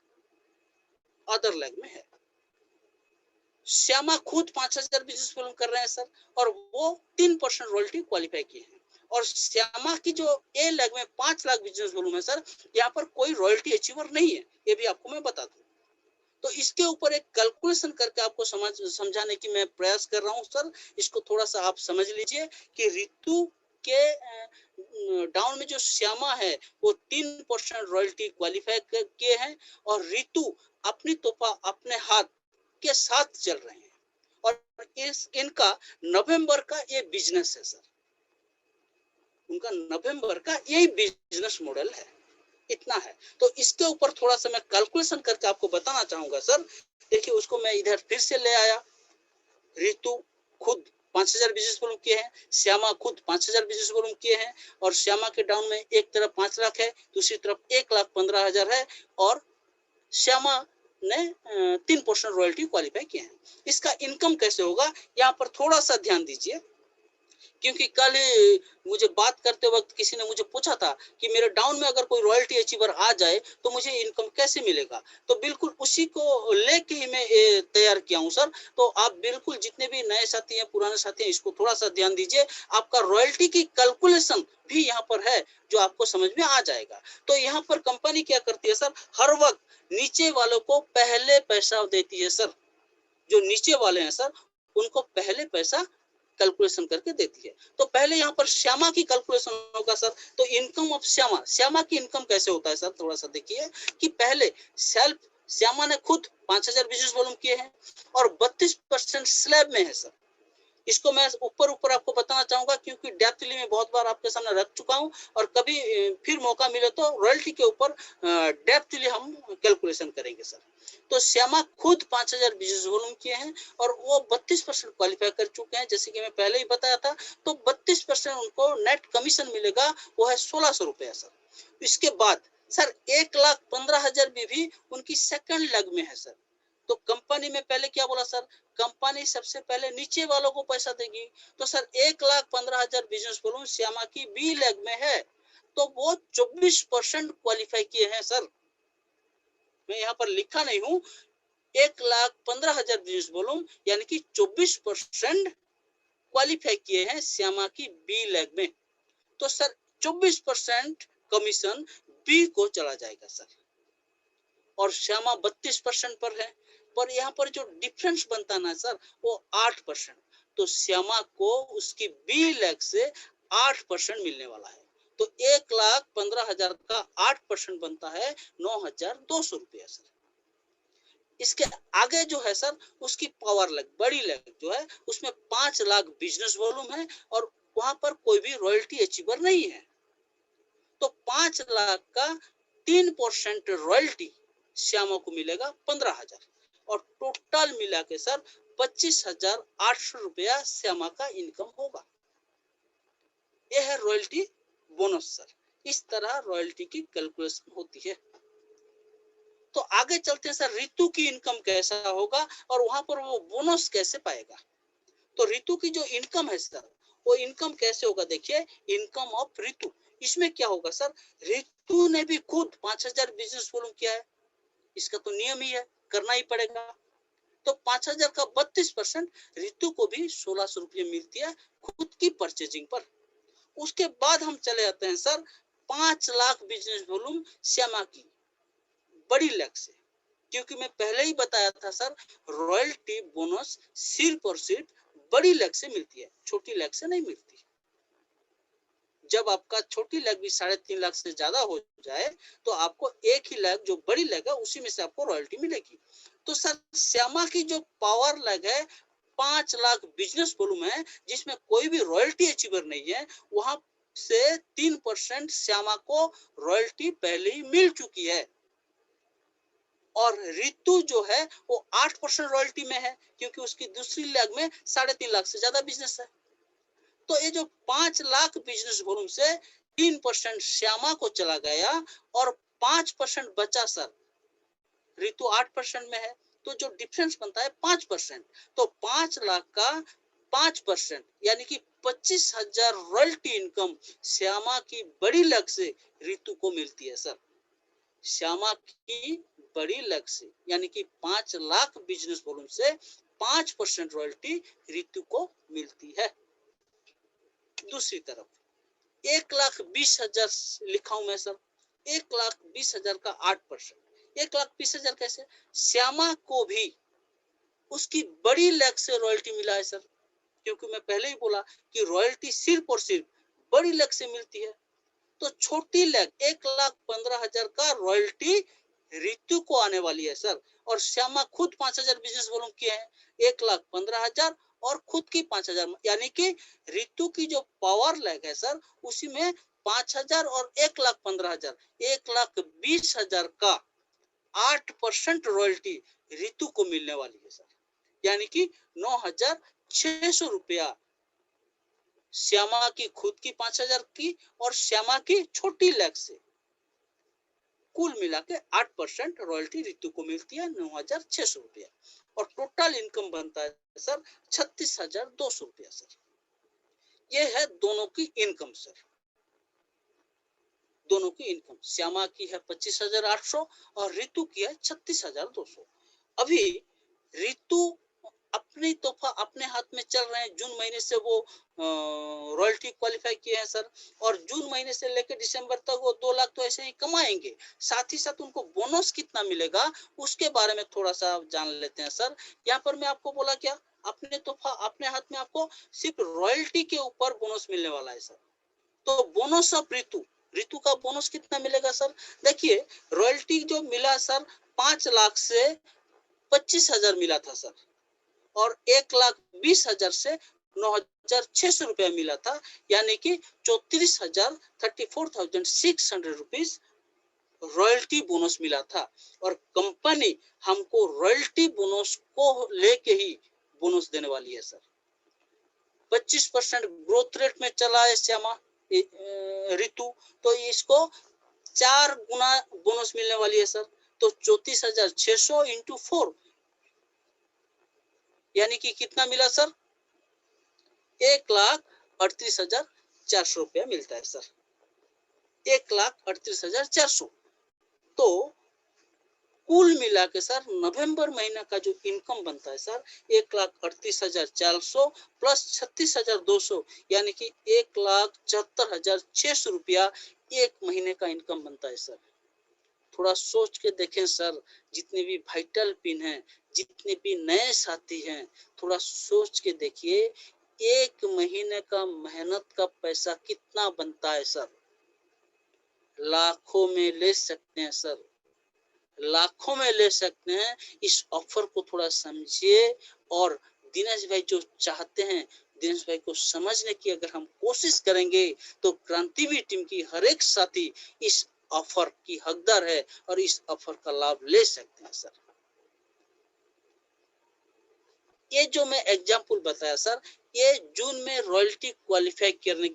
अदर लेग में है। श्यामा खुद 5,000 बिजनेस वॉल्यूम कर रहे हैं सर और वो 3% रॉयल्टी क्वालिफाई किए हैं। और श्यामा की जो ए लेग में 5 लाख बिजनेस वॉल्यूम है सर, यहाँ पर कोई रॉयल्टी अचीवर नहीं है, ये भी आपको मैं बता दूं। तो इसके ऊपर एक कैलकुलेशन करके आपको समझाने की मैं प्रयास कर रहा हूँ सर। इसको थोड़ा सा आप समझ लीजिए कि रितु के डाउन में जो श्यामा है वो 3% रॉयल्टी क्वालिफाई किए हैं और रितु अपनी तोहफा अपने हाथ के साथ चल रहे हैं और इनका नवंबर का ये बिजनेस है सर। उनका नवंबर का यही बिजनेस मॉडल है, इतना है। तो इसके ऊपर थोड़ा सा मैं कैलकुलेशन करके आपको बताना चाहूंगा सर। देखिए उसको मैं इधर फिर से ले आया। रितु खुद 5,000 बिजनेस वॉल्यूम किए हैं, श्यामा खुद 5,000 बिजनेस वॉल्यूम किए हैं और श्यामा के डाउन में एक तरफ 5 लाख है, दूसरी तरफ 1,15,000 है और श्यामा ने 3% रॉयल्टी क्वालिफाई किए हैं। इसका इनकम कैसे होगा, यहाँ पर थोड़ा सा ध्यान दीजिए, क्योंकि कल मुझे बात करते वक्त किसी ने मुझे पूछा था कि मेरे डाउन में अगर कोई रॉयल्टी अचीवर आ जाए तो मुझे इनकम कैसे मिलेगा। तो बिल्कुल उसी को लेके ही मैं तैयार किया हूं सर। तो आप बिल्कुल जितने भी नए साथी हैं, पुराने साथी हैं, इसको थोड़ा सा ध्यान दीजिए। आपका रॉयल्टी की कैलकुलेशन भी यहाँ पर है जो आपको समझ में आ जाएगा। तो यहाँ पर कंपनी क्या करती है सर, हर वक्त नीचे वालों को पहले पैसा देती है सर। जो नीचे वाले हैं सर उनको पहले पैसा कैलकुलेशन करके देती है। तो पहले यहाँ पर श्यामा की कैलकुलेशन होगा सर। तो इनकम ऑफ श्यामा, श्यामा की इनकम कैसे होता है सर, थोड़ा सा देखिए कि पहले सेल्फ श्यामा ने खुद 5,000 बिजनेस वॉल्यूम किए हैं और 32% स्लैब में है सर। इसको मैं ऊपर ऊपर आपको बताना चाहूंगा क्योंकि डेप्थली में बहुत बार आपके सामने रख चुका हूं और कभी फिर मौका मिले तो रॉयल्टी के ऊपर डेप्थली हम कैलकुलेशन करेंगे सर। तो श्यामा खुद 5,000 बिजनेस वॉल्यूम किए हैं और वो 32% क्वालिफाई कर चुके हैं, जैसे कि मैं पहले ही बताया था। तो 32% उनको नेट कमीशन मिलेगा, वो है 1,600 रुपया सर। इसके बाद सर 1,15,000 भी उनकी सेकंड लेग में है सर। तो कंपनी में पहले क्या बोला सर, कंपनी सबसे पहले नीचे वालों को पैसा देगी। तो सर 1,15,000 बिजनेस वॉल्यूम श्यामा की बी लेग में है, तो वो 24% क्वालिफाई किए हैं सर। मैं यहाँ पर लिखा नहीं हूं, 1,15,000 बिजनेस वॉल्यूम यानी कि 24% क्वालिफाई किए हैं श्यामा की बी लेग में। तो सर 24% कमीशन बी को चला जाएगा सर और श्यामा 32% पर है। पर यहाँ पर जो डिफरेंस बनता ना सर वो 8%। तो श्यामा को उसकी बी लेग से 8% मिलने वाला है। तो 1,15,000 का 8% बनता है 9,200 रुपया सर। इसके आगे जो है सर उसकी पावर लेग, बड़ी लेग जो है उसमें 5 लाख बिजनेस वॉल्यूम है और वहां पर कोई भी रॉयल्टी अचीवर नहीं है। तो 5 लाख का 3% रॉयल्टी श्यामा को मिलेगा 15,000 और टोटल मिला के सर 25,800 रुपया श्यामा का इनकम होगा। यह है रॉयल्टी बोनस सर। इस तरह रॉयल्टी की कैलकुलेशन होती है। तो आगे चलते हैं सर, रितु की इनकम कैसा होगा और वहां पर वो बोनस कैसे पाएगा। तो रितु की जो इनकम है सर वो इनकम कैसे होगा, देखिए इनकम ऑफ रितु। इसमें क्या होगा सर, रितु ने भी खुद 5,000 बिजनेस वॉल्यूम किया है, इसका तो नियम ही है, करना ही पड़ेगा। तो 5,000 का 32% रितु को भी 1,600 रुपये मिलती है खुद की परचेजिंग पर। उसके बाद हम चले जाते हैं sir 5 lakh business volume Shyama की बड़ी लेग से, क्योंकि मैं पहले ही बताया था सर रॉयल्टी बोनस सिर्फ और सिर्फ बड़ी लेग से मिलती है, छोटी लेग से नहीं मिलती। जब आपका छोटी लेग भी 3.5 लाख से ज्यादा हो जाए तो आपको एक ही लेग जो बड़ी लेग है उसी में से आपको रॉयल्टी मिलेगी। तो सर श्यामा की जो पावर लेग है 5 लाख बिजनेस वॉल्यूम है जिसमें कोई भी रॉयल्टी अचीवर नहीं है, वहां से 3% श्यामा को रॉयल्टी पहले ही मिल चुकी है। और रितु जो है वो 8% रॉयल्टी में है क्योंकि उसकी दूसरी लेग में 3.5 लाख से ज्यादा बिजनेस है। तो ये जो 5 लाख बिजनेस वॉल्यूम से 3% श्यामा को चला गया और 5% बचा सर। रितु 8% में है, तो जो डिफरेंस बनता है 5%, तो 5 लाख का 5% यानी कि 25,000 रॉयल्टी इनकम श्यामा की बड़ी लक से रितु को मिलती है सर। श्यामा की बड़ी लक से यानी कि 5 लाख बिजनेस वॉल्यूम से 5% रॉयल्टी रितु को मिलती है। दूसरी तरफ 1,20,000 लिखा हूं मैं सर, 1,20,000 का 8%, 1,20,000 कैसे? श्यामा को भी उसकी बड़ी लक से रॉयल्टी मिला है सर, क्योंकि मैं पहले ही बोला कि रॉयल्टी सिर्फ और सिर्फ बड़ी लक से मिलती है। तो छोटी लक 1,15,000 का रॉयल्टी रितु को आने वाली है सर, और श्यामा खुद 5,000 बिजनेस वॉल्यूम किए हैं, 1,15,000 और खुद की 5,000, यानी कि रितु की जो पावर लैग है सर, उसी में 5,000 और 1,15,000, 1,20,000 का 8% रॉयल्टी रितु को मिलने वाली है सर, यानी कि 9,600 रुपया श्यामा की खुद की 5,000 की और श्यामा की छोटी लैग से कुल मिला के 8% रॉयल्टी रितु को मिलती है, 9,600 रुपया, और टोटल इनकम बनता है सर 36,200 रुपया सर। ये है दोनों की इनकम सर, दोनों की इनकम। श्यामा की है 25,800 और रितु की है 36,200। अभी रितु अपनी तोहफा अपने हाथ में चल रहे हैं, जून महीने से वो रॉयल्टी क्वालिफाई किए हैं सर, और जून महीने से लेकर दिसंबर तक वो 2 लाख तो ऐसे ही कमाएंगे। साथ ही साथ उनको बोनस कितना मिलेगा उसके बारे में थोड़ा सा जान लेते हैं सर। यहाँ पर मैं आपको बोला क्या, अपने तोहफा अपने हाथ में, आपको सिर्फ रॉयल्टी के ऊपर बोनस मिलने वाला है सर। तो बोनस ऑफ रितु, रितु का बोनस कितना मिलेगा सर? देखिए रॉयल्टी जो मिला सर 5 लाख से 25,000 मिला था सर, और 1,20,000 से 9,600 रुपया मिला था, यानी कि 34,600 रुपीज रॉयल्टी बोनस मिला था। और कंपनी हमको रॉयल्टी बोनस को लेके ही बोनस देने वाली है सर। 25% ग्रोथ रेट में चला है श्यामा रितु, तो इसको 4 गुना बोनस मिलने वाली है सर। तो 34,600 इंटू 4 यानी कि कितना मिला सर? 1,38,400 रुपया मिलता है सर, 1,38,400। तो कुल मिला के सर नवंबर महीना का जो इनकम बनता है सर 1,38,400 प्लस 36,200 यानी कि 1,74,600 रुपया एक महीने का इनकम बनता है सर। थोड़ा सोच के देखें सर, जितने भी वाइटल पिन हैं, जितने भी नए साथी हैं, थोड़ा सोच के देखिए एक महीने का मेहनत का पैसा कितना बनता है सर। लाखों में ले सकते हैं सर, लाखों में ले सकते हैं। इस ऑफर को थोड़ा समझिए, और दिनेश भाई जो चाहते हैं, दिनेश भाई को समझने की अगर हम कोशिश करेंगे तो क्रांतिवीर टीम की हर एक साथी इस ऑफर की हकदार है और इस ऑफर का लाभ ले सकते हैं सर। ये जो मैं एग्जाम्पल बताया सर, ये जून में रॉयल्टी क्वालिफाई करने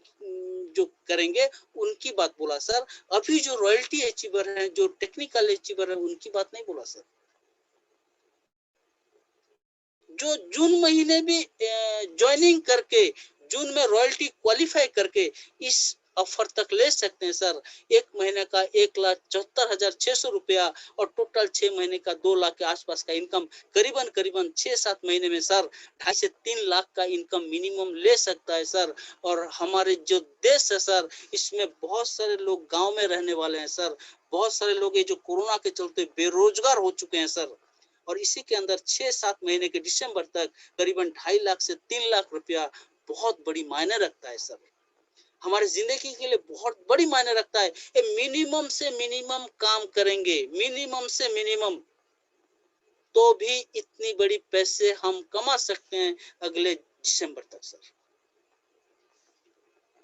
जो करेंगे उनकी बात बोला सर। अभी जो रॉयल्टी अचीवर हैं, जो टेक्निकल अचीवर हैं, उनकी बात नहीं बोला सर। जो जून महीने भी ज्वाइनिंग करके जून में रॉयल्टी क्वालिफाई करके इस ऑफर तक ले सकते हैं सर। एक महीने का 1,74,600 रुपया और टोटल 6 महीने का 2 लाख के आसपास का इनकम, करीबन 6-7 महीने में सर 2.5 से 3 लाख का इनकम मिनिमम ले सकता है सर। और हमारे जो देश है सर, इसमें बहुत सारे लोग गांव में रहने वाले हैं सर, बहुत सारे लोग ये जो कोरोना के चलते बेरोजगार हो चुके हैं सर, और इसी के अंदर 6-7 महीने के दिसंबर तक करीबन 2.5 लाख से 3 लाख रुपया बहुत बड़ी मायने रखता है सर। हमारी जिंदगी के लिए बहुत बड़ी मायने रखता है। ये मिनिमम से मिनिमम काम करेंगे, मिनिमम से मिनिमम, तो भी इतनी बड़ी पैसे हम कमा सकते हैं अगले दिसंबर तक सर।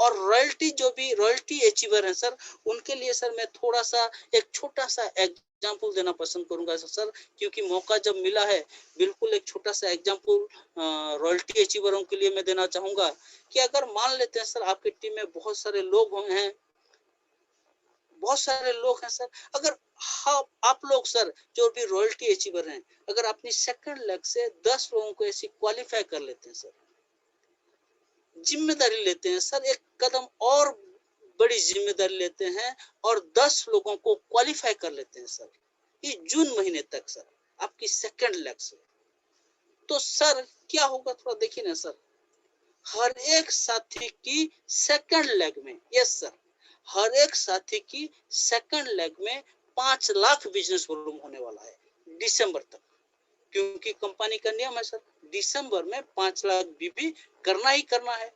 और रॉयल्टी जो भी रॉयल्टी अचीवर है सर, उनके लिए सर मैं थोड़ा सा एक छोटा सा एग्जाम्पल देना पसंद करूंगा सर, क्योंकि मौका जब मिला है, बिल्कुल एक छोटा सा एग्जाम्पल रॉयल्टी अचीवरों के लिए मैं देना चाहूंगा कि अगर मान लेते हैं सर आपकी टीम में बहुत सारे लोग हैं, बहुत सारे लोग हैं सर, अगर आप लोग सर जो भी रॉयल्टी अचीवर हैं, अगर अपनी सेकंड लेग से 10 लोगों को ऐसी क्वालिफाई कर लेते हैं सर, जिम्मेदारी लेते हैं सर, एक कदम और बड़ी जिम्मेदारी लेते हैं और 10 लोगों को क्वालिफाई कर लेते हैं सर, ये जून महीने तक सर आपकी सेकंड लेग से, तो सर क्या होगा थोड़ा देखिए ना सर, हर एक साथी की सेकंड लेग में, यस सर, हर एक साथी की सेकंड लेग में 5 लाख बिजनेस वॉल्यूम होने वाला है दिसंबर तक, क्योंकि कंपनी का नियम है सर, दिसंबर में 5 लाख बीबी करना ही करना है।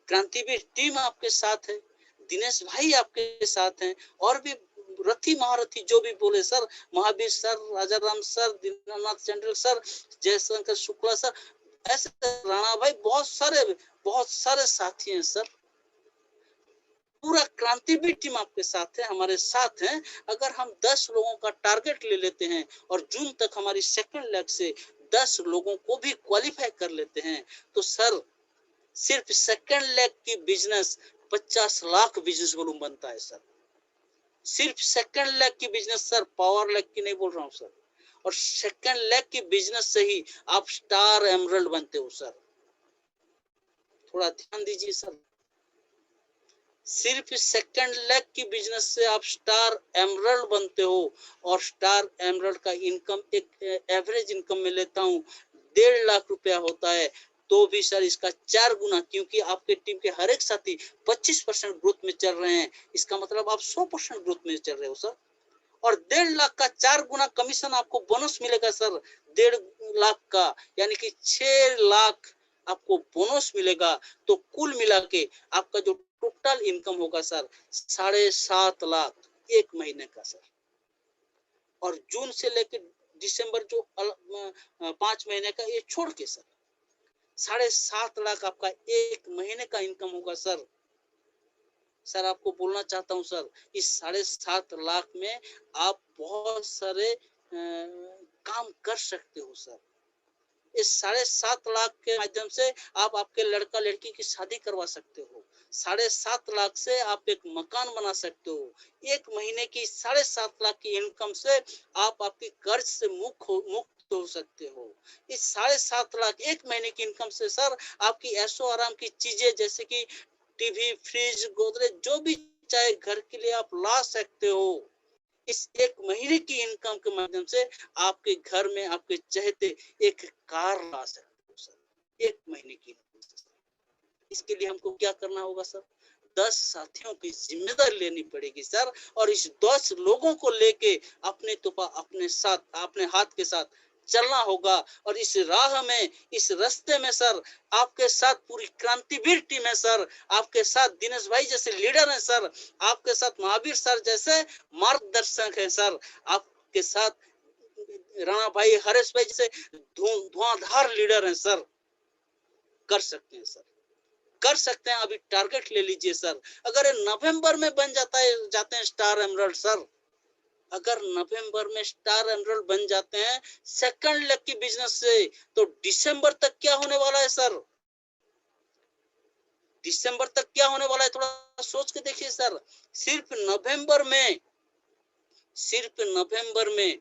क्रांतिवीर टीम आपके साथ है, दिनेश भाई आपके साथ हैं, और भी रथी महारथी जो भी बोले sir, Mahavir sir, Raja Ram sir, Dinanath Chandal sir, Jaishankar Shukla sir, ऐसे राणा भाई, बहुत सारे साथी हैं सर, पूरा क्रांतिवीर टीम आपके साथ है, हमारे साथ हैं। अगर हम 10 लोगों का टारगेट ले लेते हैं और जून तक हमारी सेकंड लेग से 10 लोगों को भी क्वालिफाई कर लेते हैं, तो सर सिर्फ सेकंड लेग की बिजनेस 50 लाख बिजनेस वॉल्यूम बनता है सर, सिर्फ सेकंड लेग की बिजनेस सर, पावर लेग की नहीं बोल रहा हूँ सर, और सेकंड लेग की बिजनेस से ही आप स्टार एमरल्ड बनते हो सर, थोड़ा ध्यान दीजिए सर, सिर्फ सेकंड लेग की बिजनेस से आप स्टार एमरल्ड बनते हो, और स्टार एमरल्ड का इनकम एक एवरेज इनकम में लेता हूँ 1.5 लाख रुपया होता है, तो भी सर इसका 4 गुना, क्योंकि आपके टीम के हर एक साथी 25% ग्रोथ में चल रहे हैं, इसका मतलब आप 100% ग्रोथ में चल रहे हो सर, और 1.5 लाख का 4 गुना कमीशन आपको बोनस मिलेगा सर, 1.5 लाख का यानी कि 6 लाख आपको बोनस मिलेगा, तो कुल मिला के आपका जो टोटल इनकम होगा सर 7.5 लाख एक महीने का सर, और जून से लेकर दिसंबर जो 5 महीने का ये छोड़ के सर 7.5 लाख आपका एक महीने का इनकम होगा सर। सर आपको बोलना चाहता हूं सर, इस 7.5 लाख में आप बहुत सारे काम कर सकते हो सर, इस 7.5 लाख के माध्यम से आप आपके लड़का लड़की की शादी करवा सकते हो, 7.5 लाख से आप एक मकान बना सकते हो, एक महीने की 7.5 लाख की इनकम से आप आपकी कर्ज से मुक्त हो सकते हो, इस 7.5 लाख एक महीने की इनकम से सर आपकी ऐशो आराम की चीजें जैसे कि टीवी, फ्रिज, गोदरेज जो भी चाहे घर के लिए आप ला सकते हो, इस एक महीने की इनकम के माध्यम से आपके घर में आपके चहेते एक कार ला सकते हो सर, एक महीने की इनकम से। इसके लिए हमको क्या करना होगा सर, 10 साथियों की जिम्मेदारी लेनी पड़ेगी सर, और इस 10 लोगों को लेके अपने अपने साथ, अपने हाथ के साथ चलना होगा, और इस राह में, इस रास्ते में सर आपके साथ पूरी क्रांतिवीर टीम है सर, आपके साथ दिनेश भाई जैसे लीडर हैं सर, आपके साथ महावीर सर जैसे मार्गदर्शक हैं सर, आपके साथ राणा भाई, हरेश भाई जैसे धुआंधार लीडर हैं सर, कर सकते हैं सर, कर सकते हैं। अभी टारगेट ले लीजिए सर, अगर नवंबर में बन जाते हैं स्टार एमरल्ड सर, अगर नवंबर में स्टार एमरल्ड बन जाते हैं सेकंड लेग की बिजनेस से, तो दिसंबर तक क्या होने वाला है सर, दिसंबर तक क्या होने वाला है, थोड़ा सोच के देखिए सर, सिर्फ नवंबर में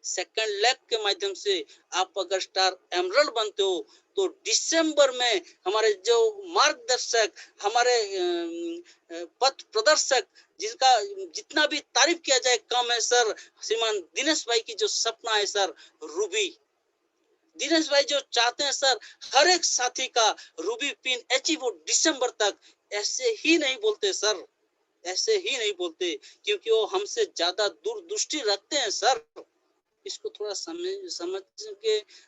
सेकंड लेग के माध्यम से आप अगर स्टार एमरल्ड बनते हो, तो दिसंबर में हमारे जो मार्गदर्शक, हमारे पथ प्रदर्शक, जिनका जितना भी तारीफ किया जाए कम है सर, श्रीमान दिनेश भाई की जो सपना है सर, रूबी, दिनेश भाई जो चाहते हैं सर हर एक साथी का रूबी पिन अचीव हो दिसंबर तक, ऐसे ही नहीं बोलते सर, ऐसे ही नहीं बोलते, क्योंकि वो हमसे ज्यादा दूरदृष्टि रखते हैं सर, इसको थोड़ा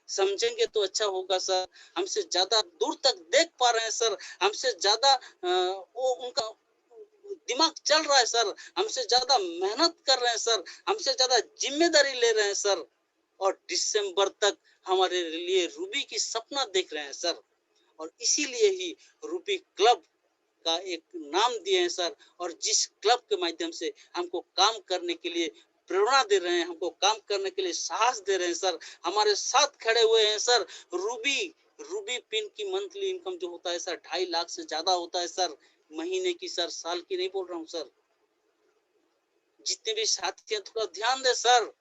समझेंगे तो अच्छा होगा सर, हमसे ज्यादा दूर तक देख पा रहे हैं सर, हमसे ज्यादा वो उनका दिमाग चल रहा है सर, हमसे ज्यादा मेहनत कर रहे हैं सर, हमसे ज्यादा जिम्मेदारी ले रहे हैं सर, और दिसंबर तक हमारे लिए रूबी की सपना देख रहे हैं सर, और इसीलिए ही रूबी क्लब का एक नाम दिए हैं सर, और जिस क्लब के माध्यम से हमको काम करने के लिए प्रेरणा दे रहे हैं, हमको काम करने के लिए साहस दे रहे हैं सर, हमारे साथ खड़े हुए हैं सर। रूबी रूबी पिन की मंथली इनकम जो होता है सर 2.5 लाख से ज्यादा होता है सर, महीने की सर, साल की नहीं बोल रहा हूँ सर। जितने भी साथी हैं थोड़ा ध्यान दे सर।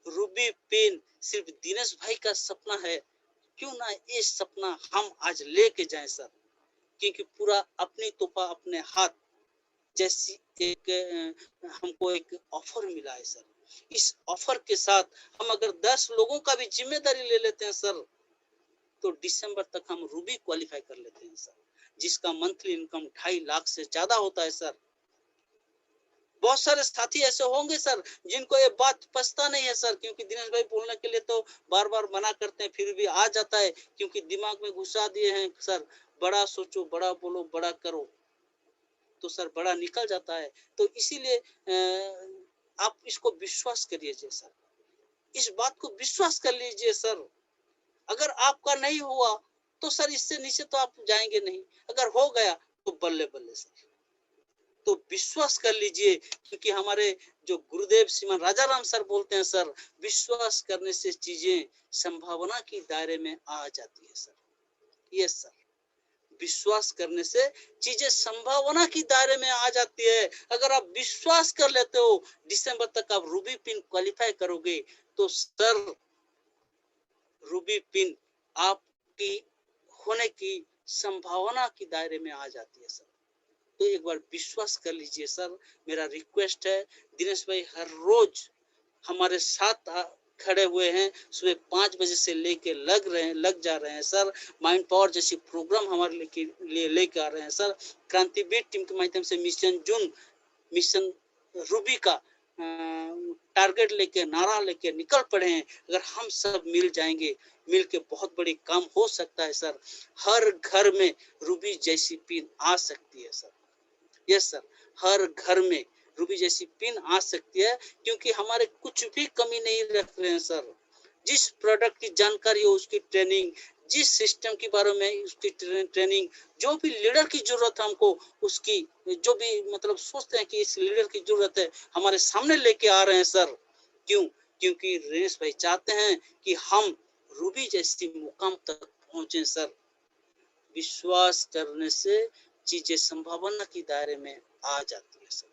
रूबी पिन सिर्फ दिनेश भाई का सपना है, क्यों ना ये सपना हम आज लेके जाएं सर, क्योंकि पूरा अपनी तोहफा अपने हाथ जैसी एक हमको एक ऑफर मिला है सर। इस ऑफर के साथ हम अगर 10 लोगों का भी जिम्मेदारी ले लेते हैं सर, तो दिसंबर तक हम रूबी क्वालिफाई कर लेते हैं सर, जिसका मंथली इनकम 2.5 लाख से ज्यादा होता है सर। बहुत सारे साथी ऐसे होंगे सर जिनको ये बात पछता नहीं है सर, क्योंकि दिनेश भाई बोलने के लिए तो बार बार मना करते हैं, फिर भी आ जाता है, क्योंकि दिमाग में घुसा दिए हैं सर, बड़ा सोचो, बड़ा बोलो, बड़ा करो, तो सर बड़ा निकल जाता है। तो इसीलिए आप इसको विश्वास करिए सर, इस बात को विश्वास कर लीजिए सर। अगर आपका नहीं हुआ तो सर इससे नीचे तो आप जाएंगे नहीं, अगर हो गया तो बल्ले बल्ले सर। तो विश्वास कर लीजिए, क्योंकि हमारे जो गुरुदेव श्रीमान राजा राम सर बोलते हैं सर, विश्वास करने से चीजें संभावना की दायरे में आ जाती है सर। यस सर, विश्वास करने से चीजें संभावना की दायरे में आ जाती है। अगर आप विश्वास कर लेते हो, दिसंबर तक आप रूबी पिन क्वालिफाई करोगे, तो सर रूबी पिन आपकी होने की संभावना की दायरे में आ जाती है सर। तो एक बार विश्वास कर लीजिए सर, मेरा रिक्वेस्ट है। दिनेश भाई हर रोज हमारे साथ खड़े हुए हैं, सुबह 5 बजे से लेके लग जा रहे हैं सर। माइंड पावर जैसी प्रोग्राम हमारे लिए लेके आ रहे हैं सर। क्रांति बीट टीम के माध्यम से मिशन जून, मिशन रूबी का टारगेट लेके, नारा लेके निकल पड़े हैं। अगर हम सब मिल जाएंगे, मिल के बहुत बड़ी काम हो सकता है सर। हर घर में रूबी जैसी पिन आ सकती है सर। यस सर, हर घर में रूबी जैसी पिन आ सकती है, क्योंकि हमारे कुछ भी कमी नहीं रख रहे हैं सर। जिस प्रोडक्ट की जानकारी हो उसकी ट्रेनिंग, जिस सिस्टम के बारे में उसकी ट्रेनिंग, जो भी लीडर की जरूरत है हमको, उसकी जो भी मतलब सोचते हैं कि इस लीडर की जरूरत है, हमारे सामने लेके आ रहे हैं सर। क्यों? क्योंकि रेस भाई चाहते हैं कि हम रूबी जैसी मुकाम तक पहुंचे सर। विश्वास करने से चीजें संभावना की दायरे में आ जाती है सर।